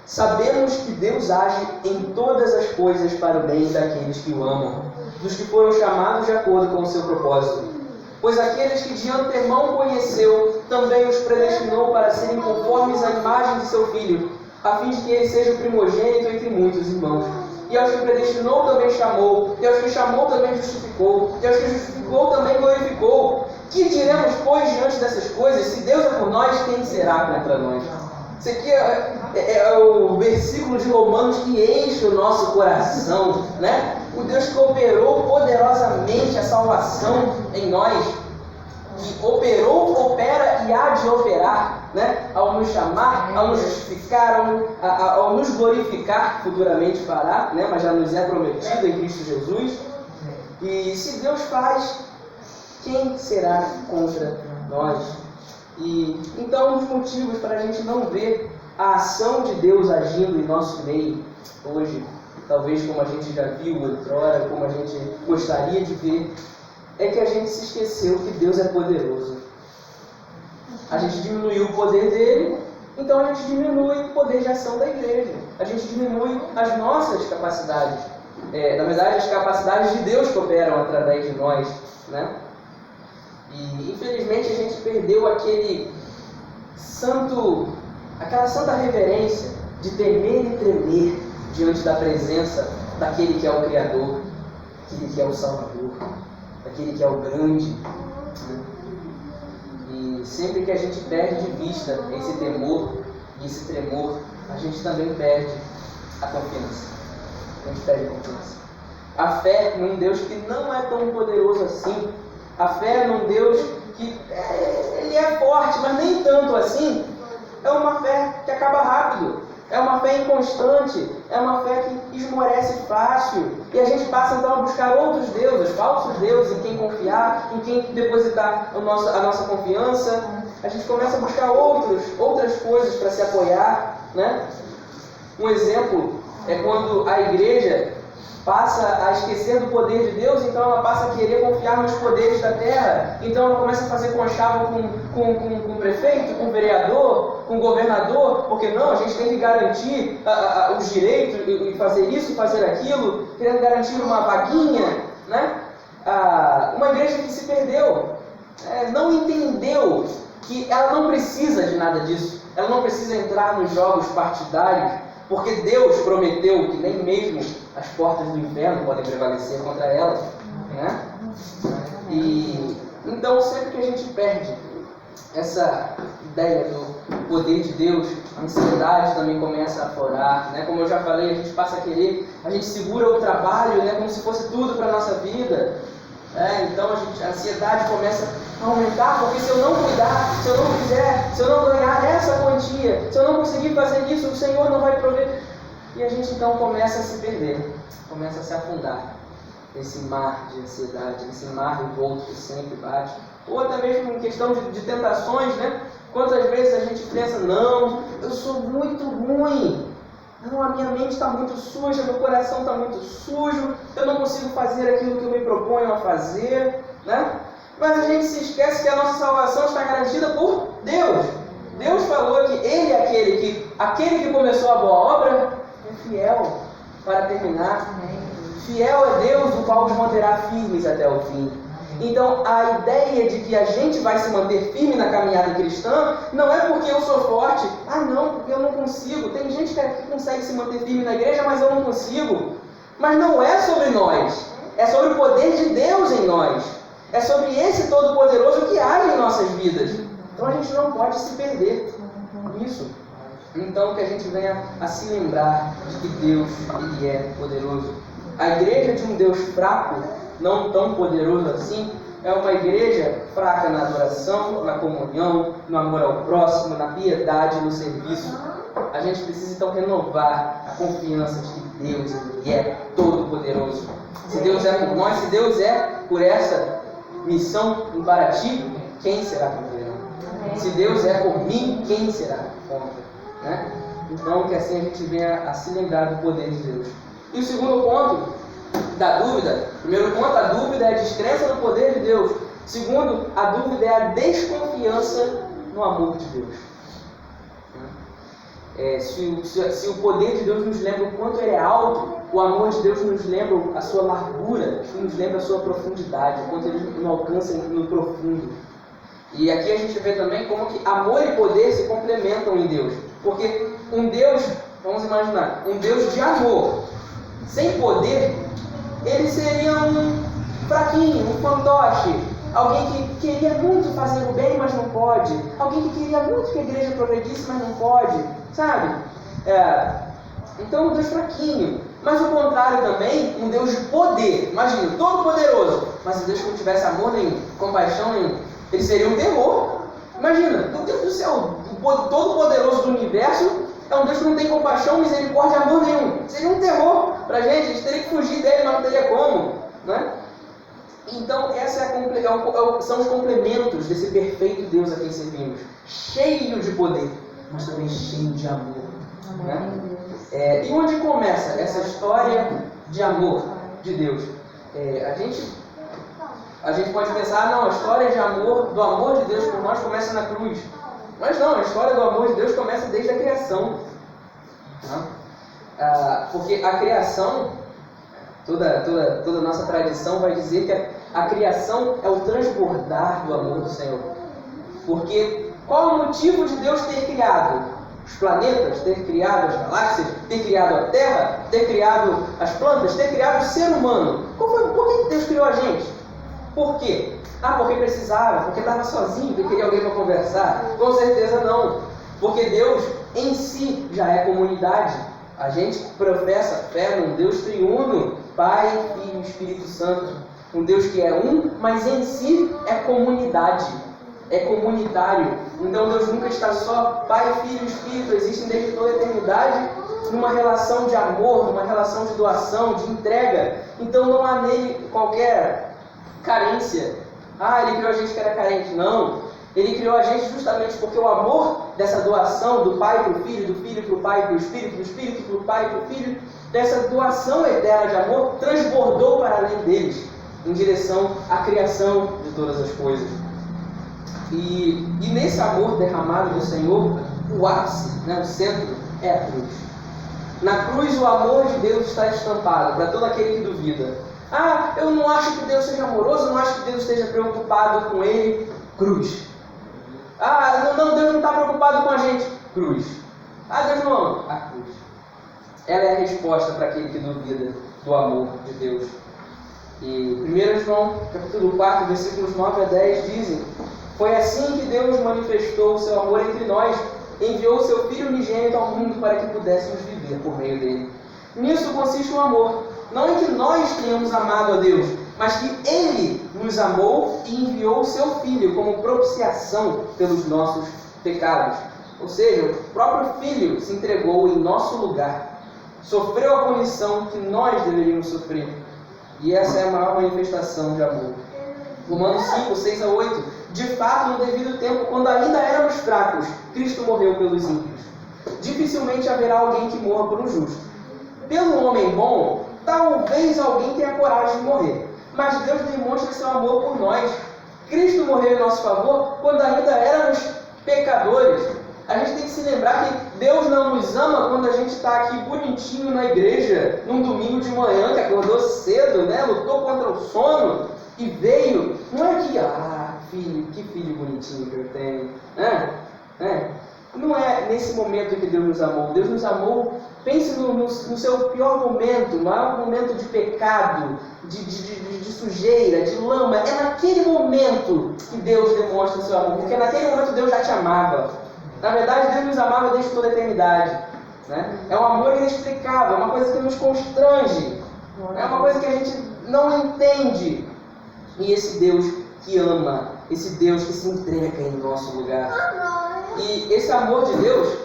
sabemos que Deus age em todas as coisas para o bem daqueles que o amam, dos que foram chamados de acordo com o seu propósito. Pois aqueles que de antemão conheceu, também os predestinou para serem conformes à imagem de seu Filho, a fim de que ele seja o primogênito entre muitos irmãos. E aos que predestinou também chamou, e aos que chamou também justificou, e aos que justificou também glorificou. Que diremos, pois, diante dessas coisas? Se Deus é por nós, quem será contra nós? Isso aqui é o versículo de Romanos que enche o nosso coração, né? O Deus que operou poderosamente a salvação em nós, que operou, opera e há de operar, né? Ao nos chamar, ao nos justificar, ao nos glorificar, futuramente fará, né? Mas já nos é prometido em Cristo Jesus. E se Deus faz, quem será contra nós? E então, um dos motivos para a gente não ver a ação de Deus agindo em nosso meio hoje, talvez como a gente já viu outrora, como a gente gostaria de ver, é que a gente se esqueceu que Deus é poderoso. A gente diminuiu o poder dele, então a gente diminui o poder de ação da igreja. A gente diminui as nossas capacidades. Na verdade, as capacidades de Deus que operam através de nós, né? E infelizmente a gente perdeu aquela santa reverência de temer e tremer diante da presença daquele que é o Criador, daquele que é o Salvador, daquele que é o grande. Né? E sempre que a gente perde de vista esse temor e esse tremor, a gente também perde a confiança. A gente perde a confiança. A fé num Deus que não é tão poderoso assim. A fé num Deus que ele é forte, mas nem tanto assim. É uma fé que acaba rápido. É uma fé inconstante. É uma fé que esmorece fácil. E a gente passa então a buscar outros deuses, falsos deuses, em quem confiar, em quem depositar a nossa confiança. A gente começa a buscar outras coisas para se apoiar, né? Um exemplo é quando a igreja passa a esquecer do poder de Deus, então ela passa a querer confiar nos poderes da terra. Então ela começa a fazer conchavo com o prefeito, com o vereador, com o governador, porque não, a gente tem que garantir os direitos e fazer isso, fazer aquilo, querendo garantir uma vaguinha, né? Uma igreja que se perdeu, não entendeu que ela não precisa de nada disso, ela não precisa entrar nos jogos partidários, porque Deus prometeu que nem mesmo as portas do inferno podem prevalecer contra ela, né? E então sempre que a gente perde essa ideia do poder de Deus, a ansiedade também começa a aflorar, né? Como eu já falei, a gente passa a querer, a gente segura o trabalho, né? Como se fosse tudo para a nossa vida. Então a ansiedade começa a aumentar, porque se eu não cuidar, se eu não fizer, se eu não ganhar essa quantia, se eu não conseguir fazer isso, o Senhor não vai prover. E a gente então começa a se perder, começa a se afundar. nesse mar de ansiedade, nesse mar revolto que sempre bate. Ou até mesmo em questão de tentações, né? Quantas vezes a gente pensa, não, eu sou muito ruim, não, a minha mente está muito suja, meu coração está muito sujo, eu não consigo fazer aquilo que eu me proponho a fazer, né? Mas a gente se esquece que a nossa salvação está garantida por Deus. Deus falou que Ele é aquele que começou a boa obra, é fiel para terminar. Fiel é Deus, o qual os manterá firmes até o fim. Então, a ideia de que a gente vai se manter firme na caminhada cristã não é porque eu sou forte. Ah, não, porque eu não consigo. Tem gente que consegue se manter firme na igreja, mas eu não consigo. Mas não é sobre nós. É sobre o poder de Deus em nós. É sobre esse Todo-Poderoso que age em nossas vidas. Então, a gente não pode se perder nisso. Então, que a gente venha a se lembrar de que Deus, Ele é poderoso. A igreja de um Deus fraco, não tão poderoso assim, é uma igreja fraca na adoração, na comunhão, no amor ao próximo, na piedade, no serviço. A gente precisa então renovar a confiança de que Deus Ele é todo-poderoso. Se Deus é por nós, se Deus é por essa missão imparativo, quem será contra Ele? Se Deus é por mim, quem será contra? Né? Então, que assim a gente venha a se lembrar do poder de Deus. E o segundo ponto da dúvida, primeiro ponto, a dúvida é a descrença no poder de Deus. Segundo, a dúvida é a desconfiança no amor de Deus. Se o poder de Deus nos lembra o quanto Ele é alto, o amor de Deus nos lembra a sua largura, nos lembra a sua profundidade, o quanto Ele nos alcança no profundo. E aqui a gente vê também como que amor e poder se complementam em Deus. Porque um Deus, vamos imaginar, um Deus de amor, sem poder, ele seria um fraquinho, um fantoche, alguém que queria muito fazer o bem, mas não pode, alguém que queria muito que a igreja progredisse, mas não pode, sabe? Então um Deus fraquinho, mas o contrário também, um Deus de poder, imagina, todo poderoso, mas um Deus que não tivesse amor nenhum, compaixão nenhum, ele seria um terror. Imagina, meu Deus do céu, o todo poderoso do universo é um Deus que não tem compaixão, misericórdia, amor nenhum. Seria um terror pra gente, a gente teria que fugir dele, mas não teria como, né? Então, são os complementos desse perfeito Deus a quem servimos. Cheio de poder, mas também cheio de amor. Né? E onde começa essa história de amor de Deus? A gente pode pensar, não, a história de amor, do amor de Deus por nós começa na cruz. Mas não, a história do amor de Deus começa desde a criação. Porque a criação, toda a nossa tradição vai dizer que a criação é o transbordar do amor do Senhor. Porque qual o motivo de Deus ter criado os planetas, ter criado as galáxias, ter criado a Terra, ter criado as plantas, ter criado o ser humano? Por que Deus criou a gente? Por quê? Porque precisava, porque estava sozinho, porque queria alguém para conversar? Com certeza não. Porque Deus em si já é comunidade. A gente professa fé num Deus triuno, Pai, Filho e Espírito Santo. Um Deus que é um, mas em si é comunidade. É comunitário. Então Deus nunca está só. Pai, Filho e Espírito existem desde toda a eternidade numa relação de amor, numa relação de doação, de entrega. Então não há nele qualquer carência. Ele criou a gente que era carente. Não. Ele criou a gente justamente porque o amor dessa doação do Pai para o Filho, do Filho para o Pai, para o Espírito, do Espírito para o Pai, para o Filho, dessa doação eterna de amor, transbordou para além deles, em direção à criação de todas as coisas. E nesse amor derramado do Senhor, o ápice, o centro, é a cruz. Na cruz o amor de Deus está estampado para todo aquele que duvida. Eu não acho que Deus seja amoroso, não acho que Deus esteja preocupado com ele. Cruz. Deus não está preocupado com a gente. Cruz. Deus não ama. A cruz. Ela é a resposta para aquele que duvida do amor de Deus. E 1 João, capítulo 4, versículos 9 a 10 dizem: foi assim que Deus manifestou o seu amor entre nós, enviou o seu Filho unigênito ao mundo para que pudéssemos viver por meio dele. Nisso consiste o amor, não em que nós tenhamos amado a Deus, mas que Ele nos amou e enviou o seu Filho como propiciação pelos nossos pecados. Ou seja, o próprio Filho se entregou em nosso lugar, sofreu a punição que nós deveríamos sofrer, E essa é a maior manifestação de amor. Romanos 5, 6 a 8. De fato, no devido tempo, quando ainda éramos fracos, Cristo morreu pelos ímpios. Dificilmente haverá alguém que morra por um justo. Pelo homem bom, talvez alguém tenha coragem de morrer. Mas Deus demonstra seu amor por nós. Cristo morreu em nosso favor quando ainda éramos pecadores. A gente tem que se lembrar que Deus não nos ama quando a gente está aqui bonitinho na igreja, num domingo de manhã, que acordou cedo, né? Lutou contra o sono e veio. Não é que, filho, que filho bonitinho que eu tenho. Não é nesse momento que Deus nos amou. Deus nos amou, pense no seu pior momento, maior momento de pecado, de sujeira, de lama. É naquele momento que Deus demonstra o seu amor, porque naquele momento Deus já te amava. Na verdade, Deus nos amava desde toda a eternidade. Né? É um amor inexplicável, é uma coisa que nos constrange, é uma coisa que a gente não entende. E esse Deus que ama, esse Deus que se entrega em nosso lugar. E esse amor de Deus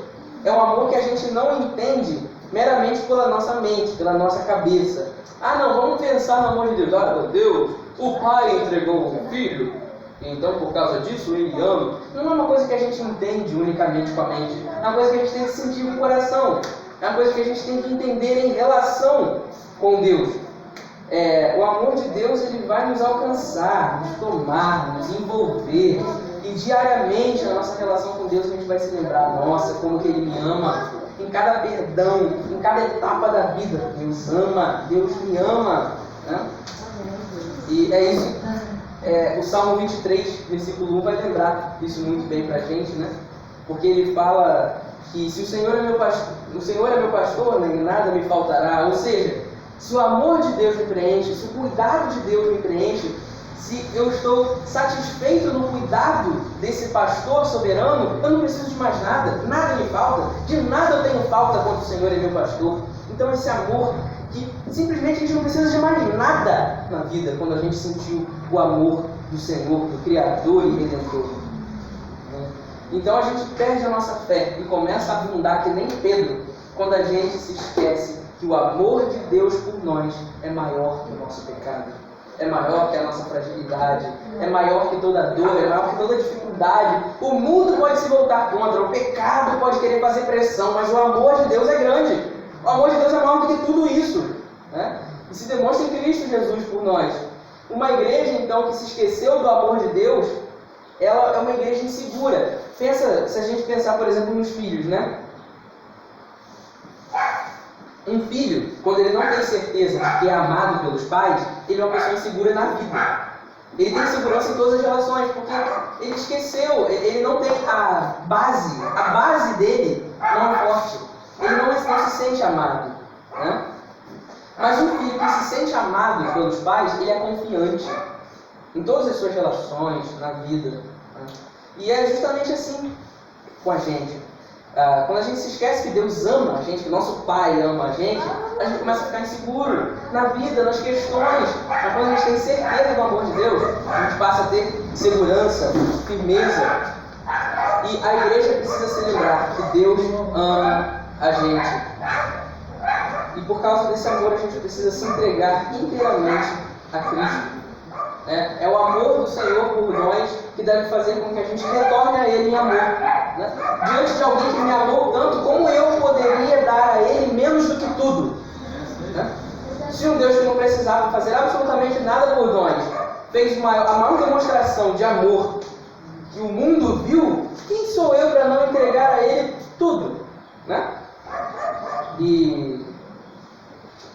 é um amor que a gente não entende meramente pela nossa mente, pela nossa cabeça. Não, vamos pensar no amor de Deus. Meu Deus, o Pai entregou o Filho, então por causa disso Ele ama. Não é uma coisa que a gente entende unicamente com a mente. É uma coisa que a gente tem que sentir no coração. É uma coisa que a gente tem que entender em relação com Deus. O amor de Deus, ele vai nos alcançar, nos tomar, nos envolver. E diariamente na nossa relação com Deus a gente vai se lembrar, nossa, como que Ele me ama. Em cada perdão, em cada etapa da vida, Deus ama, Deus me ama. Né? E é isso. O Salmo 23, versículo 1 vai lembrar isso muito bem pra gente, né? Porque ele fala que se o Senhor é meu pastor, nem nada me faltará. Ou seja, se o amor de Deus me preenche, se o cuidado de Deus me preenche, se eu estou satisfeito no cuidado desse pastor soberano, eu não preciso de mais nada, nada me falta, de nada eu tenho falta quando o Senhor é meu pastor. Então esse amor que simplesmente a gente não precisa de mais nada na vida, quando a gente sentiu o amor do Senhor, do Criador e Redentor. Então a gente perde a nossa fé e começa a afundar que nem Pedro, quando a gente se esquece que o amor de Deus por nós é maior que o nosso pecado. É maior que a nossa fragilidade, é maior que toda dor, é maior que toda dificuldade. O mundo pode se voltar contra, o pecado pode querer fazer pressão, mas o amor de Deus é grande. O amor de Deus é maior do que tudo isso. Né? E se demonstra em Cristo Jesus por nós. Uma igreja, então, que se esqueceu do amor de Deus, ela é uma igreja insegura. Pensa, se a gente pensar, por exemplo, nos filhos, né? Um filho, quando ele não tem certeza de que é amado pelos pais, ele é uma pessoa insegura na vida. Ele tem segurança em todas as relações, porque ele esqueceu, ele não tem a base dele não é forte. Ele não se sente amado. Né? Mas um filho que se sente amado pelos pais, ele é confiante em todas as suas relações, na vida. Né? E é justamente assim com a gente. Quando a gente se esquece que Deus ama a gente, que nosso Pai ama a gente começa a ficar inseguro na vida, nas questões. Mas quando a gente tem certeza do amor de Deus, a gente passa a ter segurança, firmeza. E a igreja precisa se lembrar que Deus ama a gente. E por causa desse amor a gente precisa se entregar inteiramente a Cristo. É o amor do Senhor por nós que deve fazer com que a gente retorne a Ele em amor. Né? Diante de alguém que me amou tanto, como eu poderia dar a Ele menos do que tudo? Né? Se um Deus que não precisava fazer absolutamente nada por nós fez a maior demonstração de amor que o mundo viu, quem sou eu para não entregar a Ele tudo? Né? E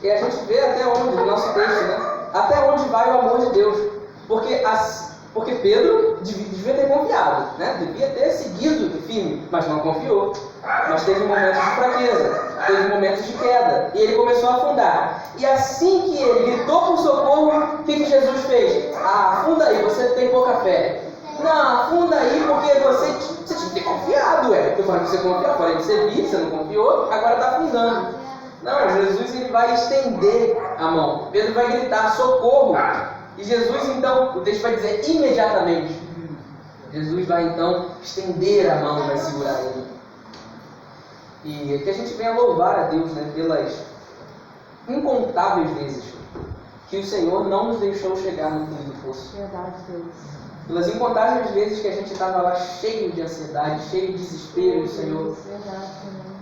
a gente vê até onde, no nosso texto, né? Até onde vai o amor de Deus. Porque Pedro devia ter confiado, né? Devia ter seguido firme, mas não confiou. Mas teve momentos de fraqueza, teve momentos de queda, e ele começou a afundar. E assim que ele gritou por socorro, o que Jesus fez? Afunda aí, você tem pouca fé. Não, afunda aí porque você tinha que ter confiado, Eu falei que você confiou, eu falei que você viu, você não confiou, agora está afundando. Não, Jesus ele vai estender a mão. Pedro vai gritar, socorro. E Jesus então, o texto vai dizer imediatamente. Jesus vai então estender a mão e vai segurar ele. E que a gente venha louvar a Deus, né, pelas incontáveis vezes que o Senhor não nos deixou chegar no fundo do poço. Verdade, Deus. Pelas incontáveis vezes que a gente estava lá cheio de ansiedade, cheio de desespero, o Senhor Verdade, Senhor.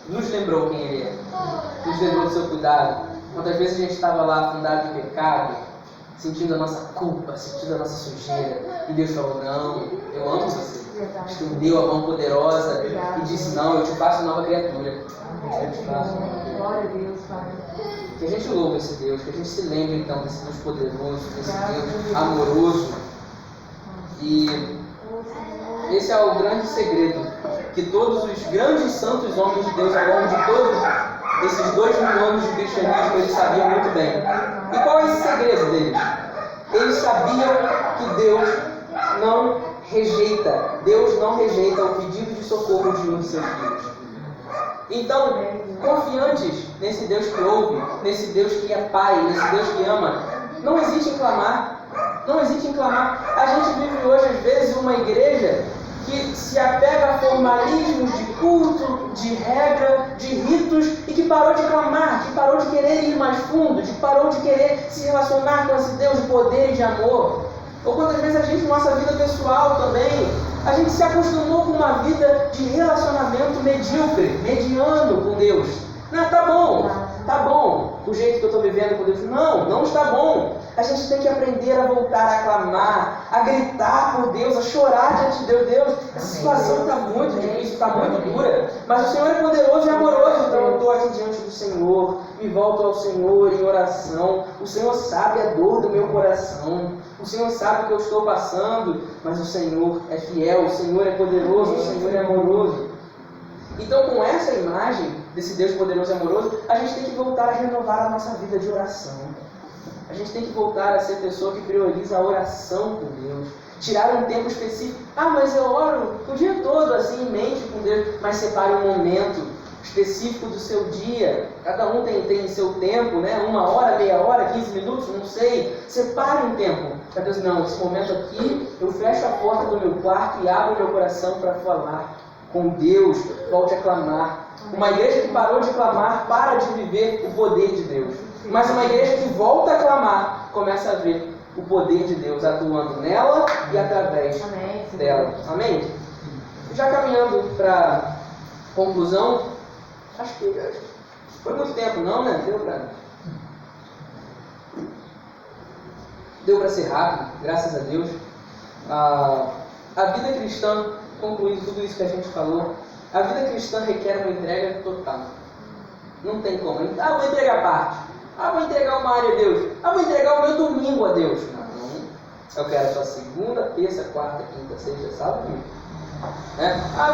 nos lembrou quem Ele é, nos lembrou do seu cuidado. Quantas vezes a gente estava lá afundado em pecado, sentindo a nossa culpa, sentindo a nossa sujeira, e Deus falou: não, eu amo você. Estendeu a mão poderosa e disse: não, eu te faço nova criatura. Eu te faço. Glória a Deus, Pai. Que a gente louve esse Deus, que a gente se lembre então desse Deus poderoso, desse Deus amoroso. E esse é o grande segredo que todos os grandes santos homens de Deus, ao longo de todos esses 2000 anos de cristianismo, eles sabiam muito bem. E qual é esse segredo deles? Eles sabiam que Deus não rejeita o pedido de socorro de um de seus filhos. Então, confiantes nesse Deus que ouve, nesse Deus que é Pai, nesse Deus que ama, não hesite em clamar. Não hesite em clamar. A gente vive hoje, às vezes, uma igreja que se apega a formalismos de culto, de regra, de ritos, e que parou de clamar, que parou de querer ir mais fundo, que parou de querer se relacionar com esse Deus de poder e de amor. Ou quantas vezes a gente, nossa vida pessoal também, a gente se acostumou com uma vida de relacionamento medíocre, mediano com Deus. Não, tá bom o jeito que eu estou vivendo com Deus. Não, não está bom. A gente tem que aprender a voltar a clamar, a gritar por Deus, a chorar diante de Deus. Deus, essa situação está muito difícil, está muito dura, mas o Senhor é poderoso e amoroso, então eu estou aqui diante do Senhor, me volto ao Senhor em oração. O Senhor sabe a dor do meu coração, o Senhor sabe o que eu estou passando, mas o Senhor é fiel, o Senhor é poderoso, o Senhor é amoroso. Então, com essa imagem desse Deus poderoso e amoroso, a gente tem que voltar a renovar a nossa vida de oração. A gente tem que voltar a ser pessoa que prioriza a oração com Deus. Tirar um tempo específico. Ah, mas eu oro o dia todo assim em mente com Deus. Mas separe um momento específico do seu dia. Cada um tem seu tempo, né? 1 hora, meia hora, 15 minutos, não sei. Separe um tempo. Para Deus, não, esse momento aqui, eu fecho a porta do meu quarto e abro meu coração para falar com Deus. Volte a clamar. Uma igreja que parou de clamar para de viver o poder de Deus. Mas uma igreja que volta a clamar começa a ver o poder de Deus atuando nela e através dela. Amém? Já caminhando para conclusão, acho que foi muito tempo não, né? Deu para ser rápido, graças a Deus. A vida cristã, concluindo tudo isso que a gente falou, a vida cristã requer uma entrega total. Não tem como. Vou entregar parte. Vou entregar uma área a Deus. Vou entregar o meu domingo a Deus. Não. Eu quero só segunda, terça, quarta, quinta, sexta, sábado, domingo.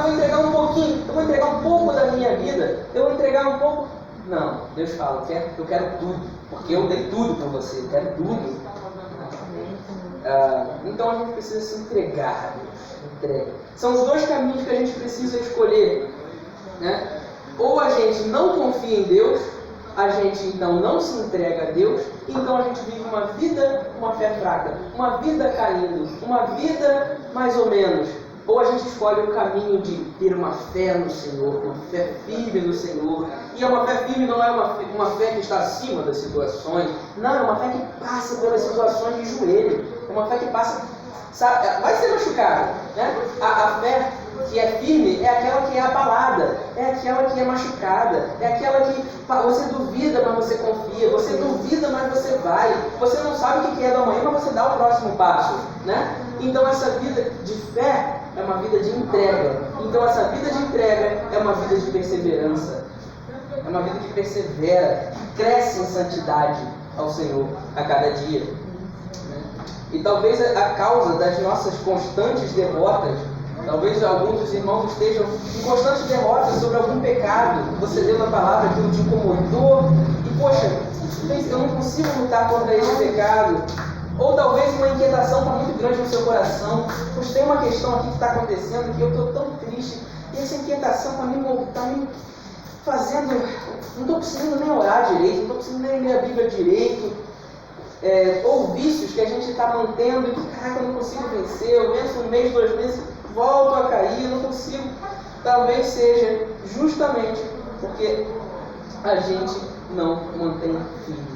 Vou entregar um pouquinho. Eu vou entregar um pouco da minha vida. Eu vou entregar um pouco. Não. Deus fala, eu quero tudo. Porque eu dei tudo por você. Eu quero tudo. Então a gente precisa se entregar a Deus. Entrega. São os dois caminhos que a gente precisa escolher. Né? Ou a gente não confia em Deus, a gente então não se entrega a Deus, então a gente vive uma vida, uma fé fraca, uma vida caindo, uma vida mais ou menos. Ou a gente escolhe o caminho de ter uma fé no Senhor, uma fé firme no Senhor. E uma fé firme não é uma fé que está acima das situações, não, é uma fé que passa pelas situações de joelho, é uma fé que passa, sabe, vai ser machucada, né? A fé que é firme é aquela que é abalada, é aquela que é machucada, é aquela que você duvida, mas você confia, você duvida, mas você vai, você não sabe o que é do amanhã, mas você dá o próximo passo, né? Então essa vida de fé é uma vida de entrega, então essa vida de entrega é uma vida de perseverança, é uma vida que persevera, que cresce em santidade ao Senhor a cada dia. E talvez a causa das nossas constantes derrotas, talvez alguns dos irmãos estejam em constantes derrotas sobre algum pecado, você leu na palavra que te incomodou, e poxa, eu não consigo lutar contra esse pecado. Ou talvez uma inquietação está muito grande no seu coração, poxa, tem uma questão aqui que está acontecendo que eu estou tão triste, e essa inquietação está me fazendo, não estou conseguindo nem orar direito, não estou conseguindo nem ler a Bíblia direito. Ou vícios que a gente está mantendo e que, caraca, eu não consigo vencer, eu venço 1 mês, 2 meses, volto a cair, eu não consigo. Talvez seja justamente porque a gente não mantém firme.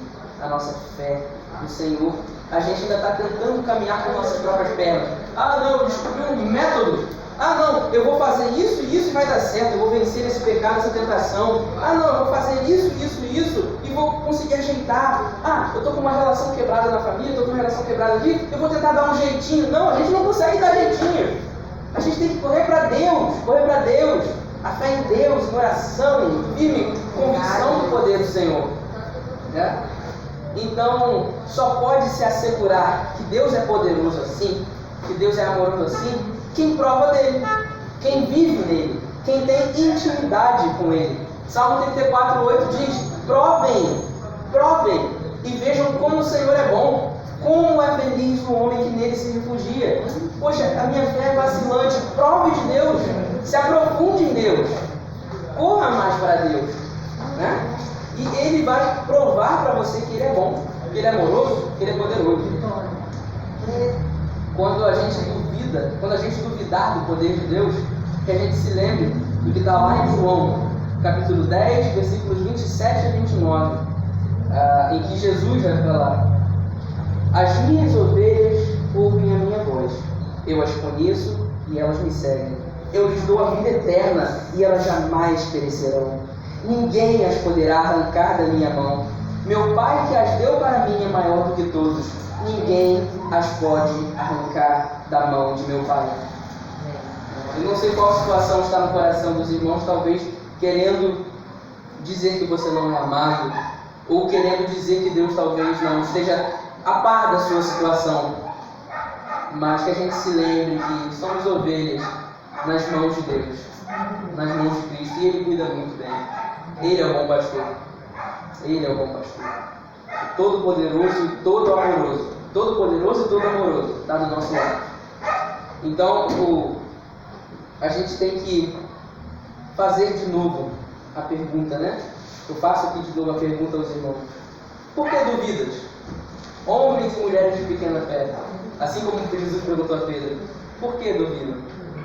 a nossa fé no Senhor, a gente ainda está tentando caminhar com nossas próprias pernas. Ah, não, eu descobri um método. Ah, não, eu vou fazer isso e isso e vai dar certo. Eu vou vencer esse pecado, essa tentação. Ah, não, eu vou fazer isso e vou conseguir ajeitar. Ah, eu estou com uma relação quebrada na família, estou com uma relação quebrada aqui, eu vou tentar dar um jeitinho. Não, a gente não consegue dar jeitinho. A gente tem que correr para Deus. A fé em Deus, em oração, em firme convicção do poder do Senhor. Né? Então, só pode se assegurar que Deus é poderoso assim, que Deus é amoroso assim, quem prova dele, quem vive nele, quem tem intimidade com ele. Salmo 34:8 diz: provem e vejam como o Senhor é bom, como é feliz o homem que nele se refugia. Poxa, a minha fé é vacilante. Prove de Deus, se aprofunde em Deus, corra mais para Deus, né? E Ele vai provar para você que Ele é bom, que Ele é amoroso, que Ele é poderoso. Quando a gente duvidar do poder de Deus, que a gente se lembre do que está lá em João, capítulo 10, versículos 27 a 29, em que Jesus vai falar: as minhas ovelhas ouvem a minha voz, eu as conheço e elas me seguem. Eu lhes dou a vida eterna e elas jamais perecerão. Ninguém as poderá arrancar da minha mão. Meu Pai que as deu para mim é maior do que todos. Ninguém as pode arrancar da mão de meu Pai. Eu não sei qual situação está no coração dos irmãos, talvez querendo dizer que você não é amado, ou querendo dizer que Deus talvez não esteja a par da sua situação. Mas que a gente se lembre que somos ovelhas nas mãos de Deus, nas mãos de Cristo, e Ele cuida muito bem. Ele é o bom pastor. Ele é o bom pastor. Todo poderoso e todo amoroso. Todo poderoso e todo amoroso está do nosso lado. Então, a gente tem que fazer de novo a pergunta, né? Eu faço aqui de novo a pergunta aos irmãos: por que duvidas? Homens e mulheres de pequena fé. Assim como Jesus perguntou a Pedro: por que duvidam?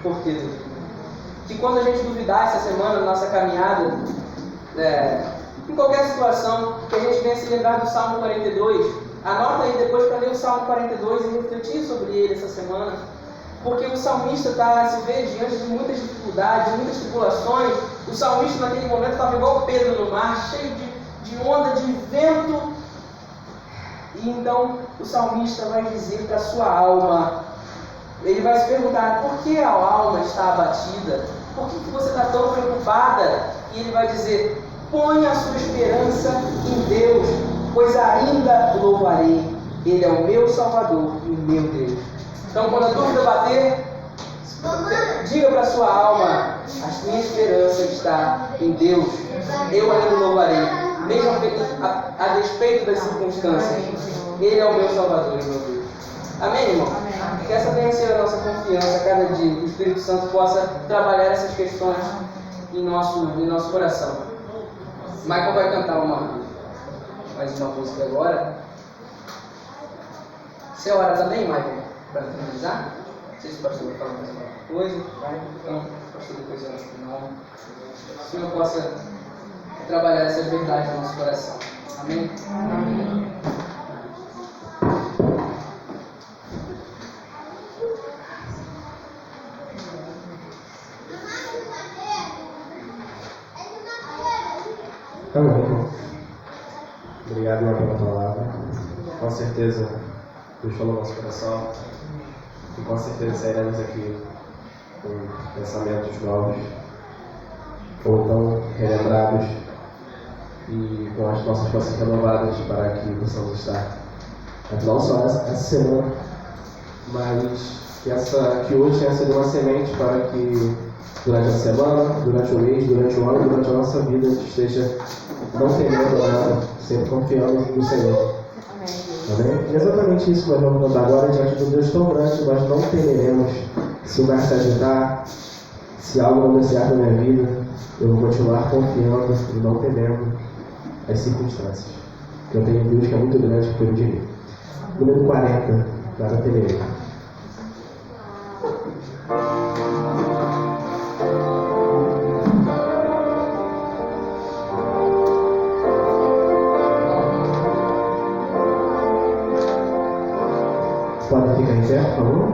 Por que duvidam? Que quando a gente duvidar essa semana, na nossa caminhada, em qualquer situação, que a gente venha se lembrar do Salmo 42. Anota aí depois para ler o Salmo 42 e refletir sobre ele essa semana. Porque o salmista se vê diante de muitas dificuldades, muitas tribulações. O salmista naquele momento estava igual Pedro no mar, cheio de onda, de vento. E então o salmista vai dizer para a sua alma, ele vai se perguntar: por que a alma está abatida? Por que você está tão preocupada? E ele vai dizer: ponha a sua esperança em Deus, pois ainda o louvarei. Ele é o meu Salvador e o meu Deus. Então, quando a dúvida bater, diga para a sua alma: a minha esperança está em Deus. Eu ainda o louvarei, mesmo a despeito das circunstâncias. Ele é o meu Salvador e o meu Deus. Amém, irmão? Amém. Que essa tenha sido a nossa confiança a cada dia, que o Espírito Santo possa trabalhar essas questões em nosso coração. Michael vai cantar mais uma música agora. Você ora também, Michael, para finalizar? Não sei se o pastor vai falar mais alguma coisa. Vai, então, o pastor depois ora no final. Que o Senhor possa trabalhar essa verdade no nosso coração. Amém? Amém. Amém. Obrigado, Senhor, pela palavra. Com certeza, Deus falou no nosso coração. E com certeza sairemos aqui com pensamentos novos, ou tão relembrados, e com as nossas forças renovadas para que possamos estar não só essa semana, mas que hoje tenha sido uma semente para que durante a semana, durante o mês, durante o ano, durante a nossa vida, a gente esteja não temendo nada, sempre confiando no Senhor. Amém? E exatamente isso que nós vamos cantar agora, diante de um Deus tão grande, nós não temeremos. Se o mar se agitar, se algo não der certo na minha vida, eu vou continuar confiando e não temendo as circunstâncias. Eu tenho um Deus que é muito grande que cuida de mim. Número 40, nada temerei. ficar em pé, por favor.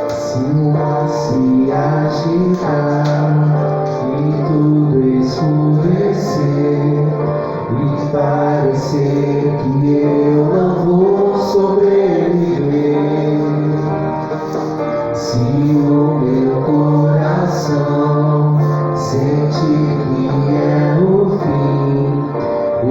Se o mar se agitar e tudo escurecer e parecer que eu não vou sobreviver, se o meu coração sentir que é o fim,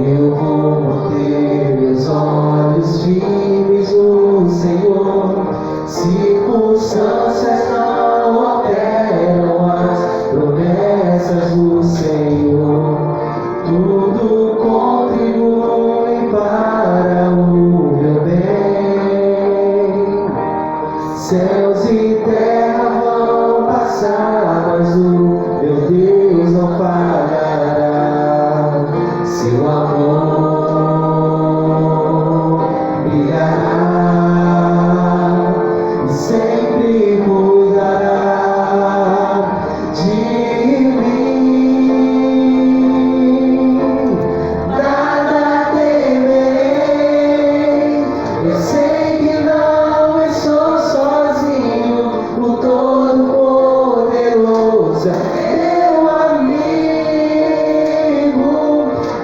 eu vou manter meus olhos firmes no Senhor. Circunstâncias não alteram as promessas do Senhor. Tudo contribui para o meu bem. Céus e terra vão passar, mas o meu Deus não falhará. Seu amor brilhará e sempre cuidará de mim. Nada temerei, eu sei que não estou sozinho. O Todo-Poderoso é meu amigo.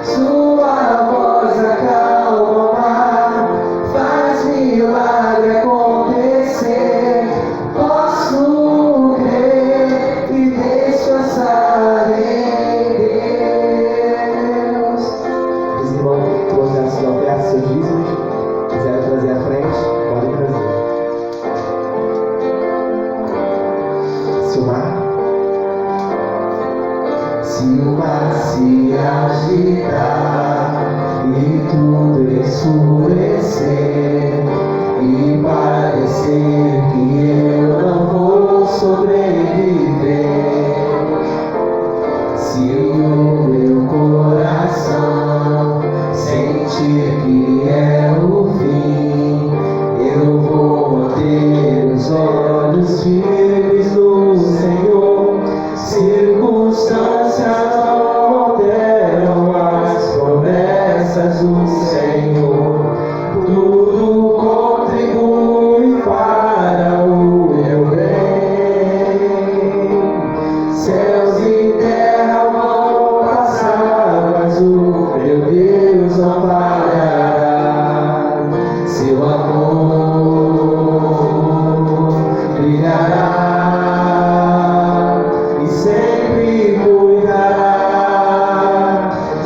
Sua voz acalma o mar, faz milagre acontecer. Posso crer e descansar em Deus. Os irmãos trouxeram sua oferta, seus dízimos, quiserem trazer à frente, podem trazer. Se o mar se agitar e tudo escurecer e parecer que eu não vou sobreviver, se o meu coração sentir que é o fim, eu vou manter os olhos firmes no Senhor. Circunstâncias não alteram as promessas do Senhor. Tudo contribui para o meu bem. Céus e terra vão passar, mas o meu Deus não falhará. Seu amor brilhará e sempre cuidará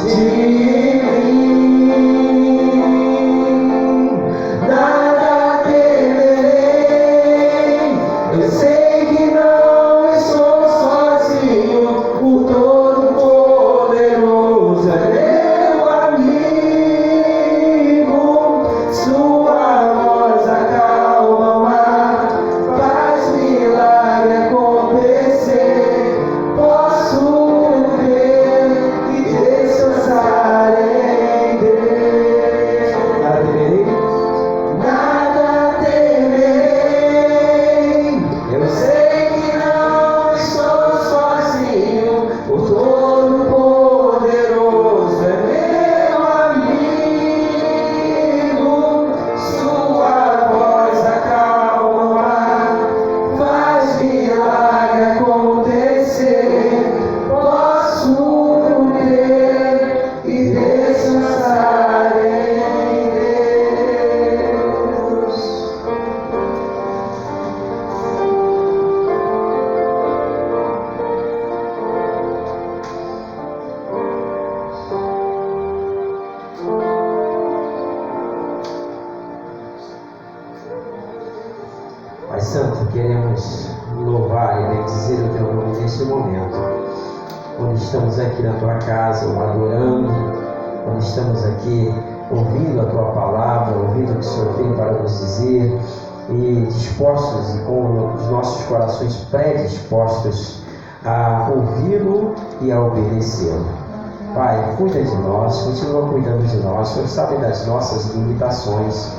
de mim. Nada temerei, eu sei que não estou sozinho. O Todo-Poderoso é meu amigo. Sua voz acalma o mar, faz milagre acontecer. Posso crer e descansar em Deus. Nada temerei, eu sei que não estou sozinho. O Todo-Poderoso é meu amigo. Sua voz acalma o mar, faz milagre acontecer. Posso crer e descansar em Deus. Pai Santo, queremos louvar e bendizer o Teu nome neste momento, quando estamos aqui na Tua casa, o adorando, quando estamos aqui ouvindo a Tua palavra, ouvindo o que o Senhor tem para nos dizer, e dispostos e com os nossos corações predispostos a ouvi-lo e a obedecê-lo. Pai, cuida de nós, continua cuidando de nós. O Senhor sabe das nossas limitações.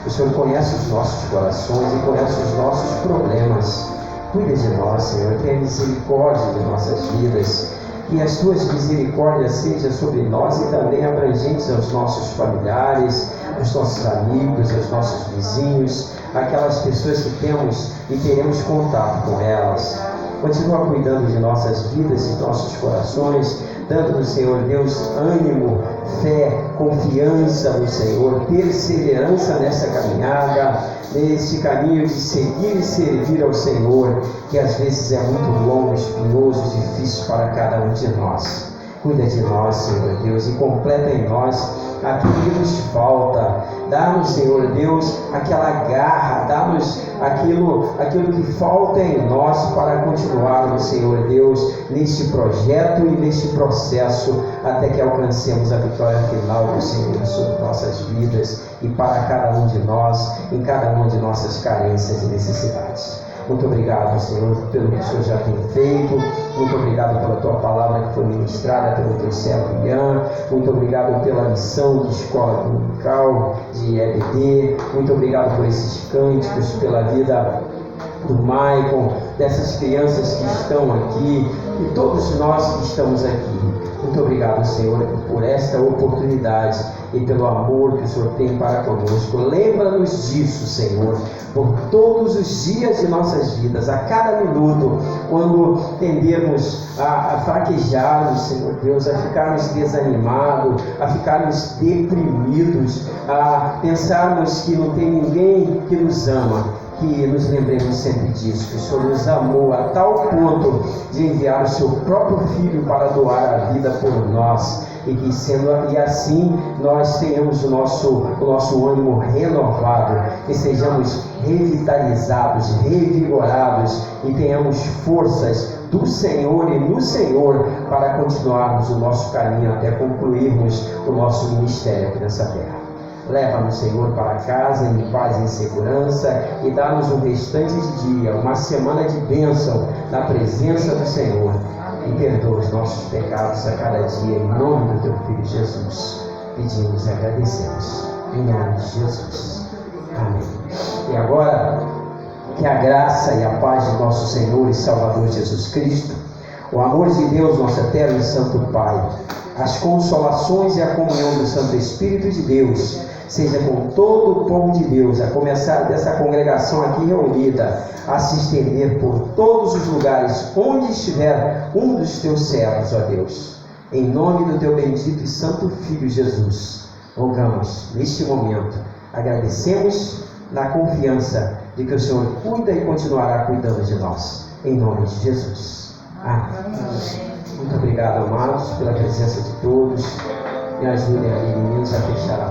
O Senhor conhece os nossos corações e conhece os nossos problemas. Cuida de nós, Senhor. Tenha misericórdia de nossas vidas. que as tuas misericórdias sejam sobre nós e também abrangentes aos nossos familiares, aos nossos amigos, aos nossos vizinhos, aquelas pessoas que temos e teremos contato com elas. Continua cuidando de nossas vidas e nossos corações, dando-nos, Senhor Deus, ânimo, fé, confiança no Senhor, perseverança nessa caminhada, neste caminho de seguir e servir ao Senhor, que às vezes é muito longo, espinhoso, difícil para cada um de nós. Cuida de nós, Senhor Deus, e completa em nós aquilo que nos falta. Dá-nos, Senhor Deus, aquela garra, dá-nos aquilo que falta em nós para continuarmos, Senhor Deus, neste projeto e neste processo, até que alcancemos a vitória final do Senhor sobre nossas vidas e para cada um de nós, em cada uma de nossas carências e necessidades. Muito obrigado, Senhor, pelo que o Senhor já tem feito. Muito obrigado pela tua palavra que foi ministrada pelo teu servo Ian. Muito obrigado pela missão de escola dominical, de EBD. Muito obrigado por esses cânticos, pela vida do Maicon, dessas crianças que estão aqui e todos nós que estamos aqui. Muito obrigado, Senhor, por esta oportunidade e pelo amor que o Senhor tem para conosco. Lembra-nos disso, Senhor, por todos os dias de nossas vidas, a cada minuto, quando tendermos a fraquejarmos, Senhor Deus, a ficarmos desanimados, a ficarmos deprimidos, a pensarmos que não tem ninguém que nos ama. Que nos lembremos sempre disso, que o Senhor nos amou a tal ponto de enviar o seu próprio Filho para doar a vida por nós, e assim nós tenhamos o nosso ânimo renovado, que sejamos revitalizados, revigorados e tenhamos forças do Senhor e no Senhor para continuarmos o nosso caminho até concluirmos o nosso ministério aqui nessa terra. Leva-nos, Senhor, para casa em paz e em segurança e dá-nos um restante de dia, uma semana de bênção na presença do Senhor. E perdoa os nossos pecados a cada dia, em nome do teu Filho Jesus. Pedimos e agradecemos, em nome de Jesus. Amém. E agora, que a graça e a paz de nosso Senhor e Salvador Jesus Cristo, o amor de Deus, nosso eterno e santo Pai, as consolações e a comunhão do Santo Espírito de Deus, seja com todo o povo de Deus, a começar dessa congregação aqui reunida, a se estender por todos os lugares onde estiver um dos teus servos, ó Deus. Em nome do teu bendito e santo Filho Jesus, rogamos neste momento, agradecemos na confiança de que o Senhor cuida e continuará cuidando de nós. Em nome de Jesus. Amém. Muito obrigado, amados, pela presença de todos. Me ajudem ali, meninos, a fechar a